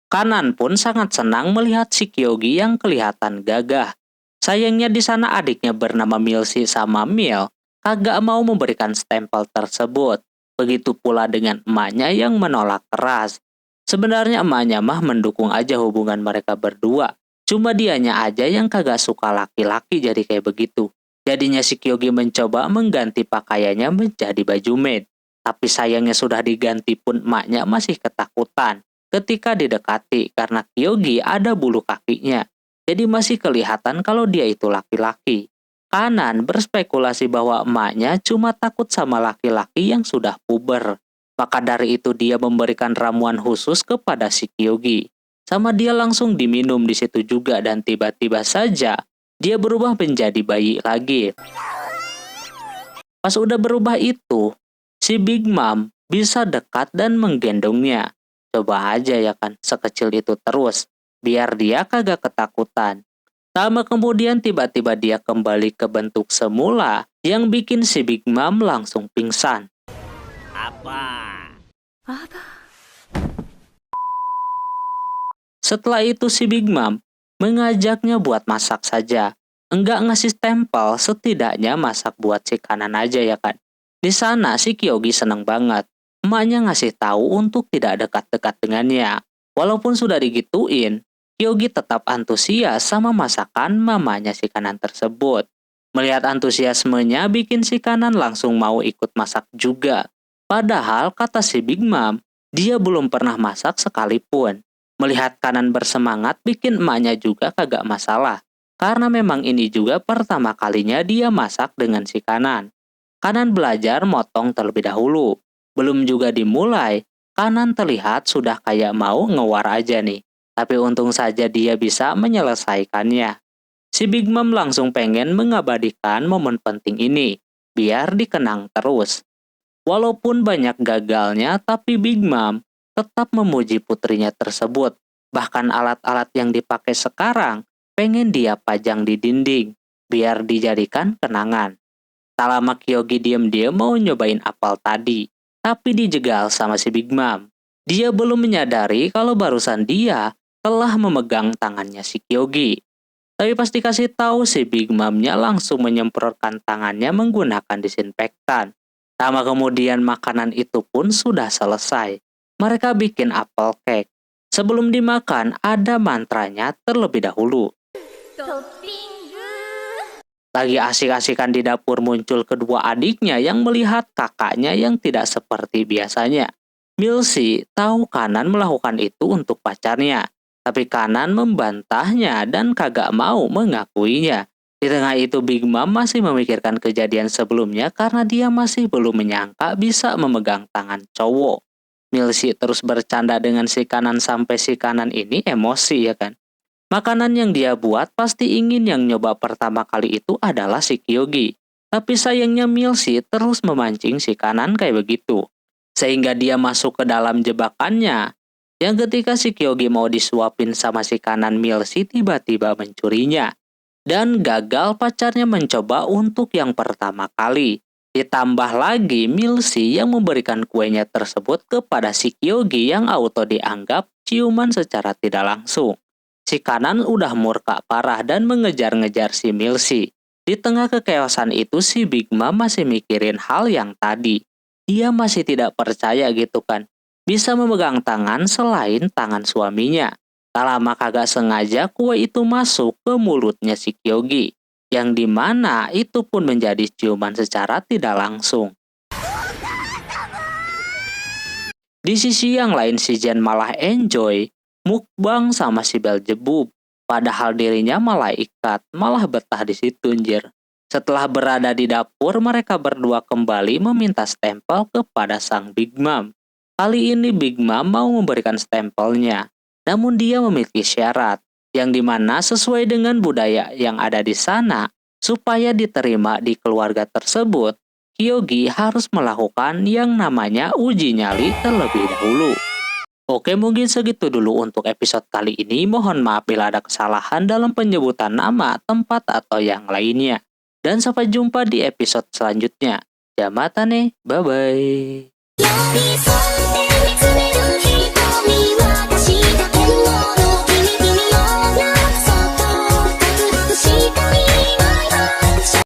Speaker 1: Kanan pun sangat senang melihat si Kyogi yang kelihatan gagah. Sayangnya di sana adiknya bernama Milsi sama Mil kagak mau memberikan stempel tersebut. Begitu pula dengan emaknya yang menolak keras. Sebenarnya emaknya mah mendukung aja hubungan mereka berdua. Cuma dianya aja yang kagak suka laki-laki jadi kayak begitu. Jadinya si Kyogi mencoba mengganti pakaiannya menjadi baju maid. Tapi sayangnya sudah diganti pun emaknya masih ketakutan ketika didekati karena Kyogi ada bulu kakinya. Jadi masih kelihatan kalau dia itu laki-laki. Kanan berspekulasi bahwa emaknya cuma takut sama laki-laki yang sudah puber. Maka dari itu dia memberikan ramuan khusus kepada si Kyogi. Sama dia langsung diminum di situ juga dan tiba-tiba saja dia berubah menjadi bayi lagi. Pas udah berubah itu, si Big Mom bisa dekat dan menggendongnya. Coba aja ya kan, sekecil itu terus. Biar dia kagak ketakutan. Lama kemudian tiba-tiba dia kembali ke bentuk semula yang bikin si Big Mom langsung pingsan. Setelah itu si Big Mom mengajaknya buat masak saja. Enggak ngasih stempel, setidaknya masak buat si Kanan aja ya kan. Di sana si Kyogi seneng banget. Emaknya ngasih tahu untuk tidak dekat-dekat dengannya. Walaupun sudah digituin, Kyogi tetap antusias sama masakan mamanya si Kanan tersebut. Melihat antusiasmenya bikin si Kanan langsung mau ikut masak juga. Padahal kata si Big Mom, dia belum pernah masak sekalipun. Melihat Kanan bersemangat bikin emaknya juga kagak masalah. Karena memang ini juga pertama kalinya dia masak dengan si Kanan. Kanan belajar motong terlebih dahulu. Belum juga dimulai, Kanan terlihat sudah kayak mau ngewar aja nih. Tapi untung saja dia bisa menyelesaikannya. Si Big Mom langsung pengen mengabadikan momen penting ini, biar dikenang terus. Walaupun banyak gagalnya, tapi Big Mom tetap memuji putrinya tersebut. Bahkan alat-alat yang dipakai sekarang pengen dia pajang di dinding, biar dijadikan kenangan. Tak lama Kyogi diem-diem mau nyobain apel tadi, tapi dijegal sama si Big Mom. Dia belum menyadari kalau barusan dia telah memegang tangannya si Kyogi. Tapi pas dikasih tahu si Big Mom-nya langsung menyemprotkan tangannya menggunakan disinfektan. Lama kemudian makanan itu pun sudah selesai. Mereka bikin apple cake. Sebelum dimakan ada mantranya terlebih dahulu. Lagi asik-asikan di dapur muncul kedua adiknya yang melihat kakaknya yang tidak seperti biasanya. Milsi tahu Kanan melakukan itu untuk pacarnya. Tapi Kanan membantahnya dan kagak mau mengakuinya. Di tengah itu Big Mom masih memikirkan kejadian sebelumnya karena dia masih belum menyangka bisa memegang tangan cowok. Milsi terus bercanda dengan si Kanan sampai si Kanan ini emosi ya kan. Makanan yang dia buat pasti ingin yang nyoba pertama kali itu adalah si Kyogi. Tapi sayangnya Milsi terus memancing si Kanan kayak begitu. Sehingga dia masuk ke dalam jebakannya. Yang ketika si Kyogi mau disuapin sama si Kanan, Milsi tiba-tiba mencurinya. Dan gagal pacarnya mencoba untuk yang pertama kali. Ditambah lagi Milsi yang memberikan kuenya tersebut kepada si Kyogi yang auto dianggap ciuman secara tidak langsung. Si Kanan udah murka parah dan mengejar-ngejar si Milsi. Di tengah kekeosan itu si Big Mom masih mikirin hal yang tadi. Dia masih tidak percaya gitu kan. Bisa memegang tangan selain tangan suaminya. Tak lama kagak sengaja kue itu masuk ke mulutnya si Kyogi. Yang dimana itu pun menjadi ciuman secara tidak langsung. Di sisi yang lain si Jen malah enjoy mukbang sama si Beelzebub. Padahal dirinya malaikat, malah betah di situ anjir. Setelah berada di dapur, mereka berdua kembali meminta stempel kepada sang Big Mom. Kali ini Big Mom mau memberikan stempelnya. Namun dia memiliki syarat, yang dimana sesuai dengan budaya yang ada di sana, supaya diterima di keluarga tersebut, Kyogi harus melakukan yang namanya uji nyali terlebih dahulu. Oke, mungkin segitu dulu untuk episode kali ini. Mohon maaf bila ada kesalahan dalam penyebutan nama, tempat, atau yang lainnya. Dan sampai jumpa di episode selanjutnya. Jamatane, bye-bye.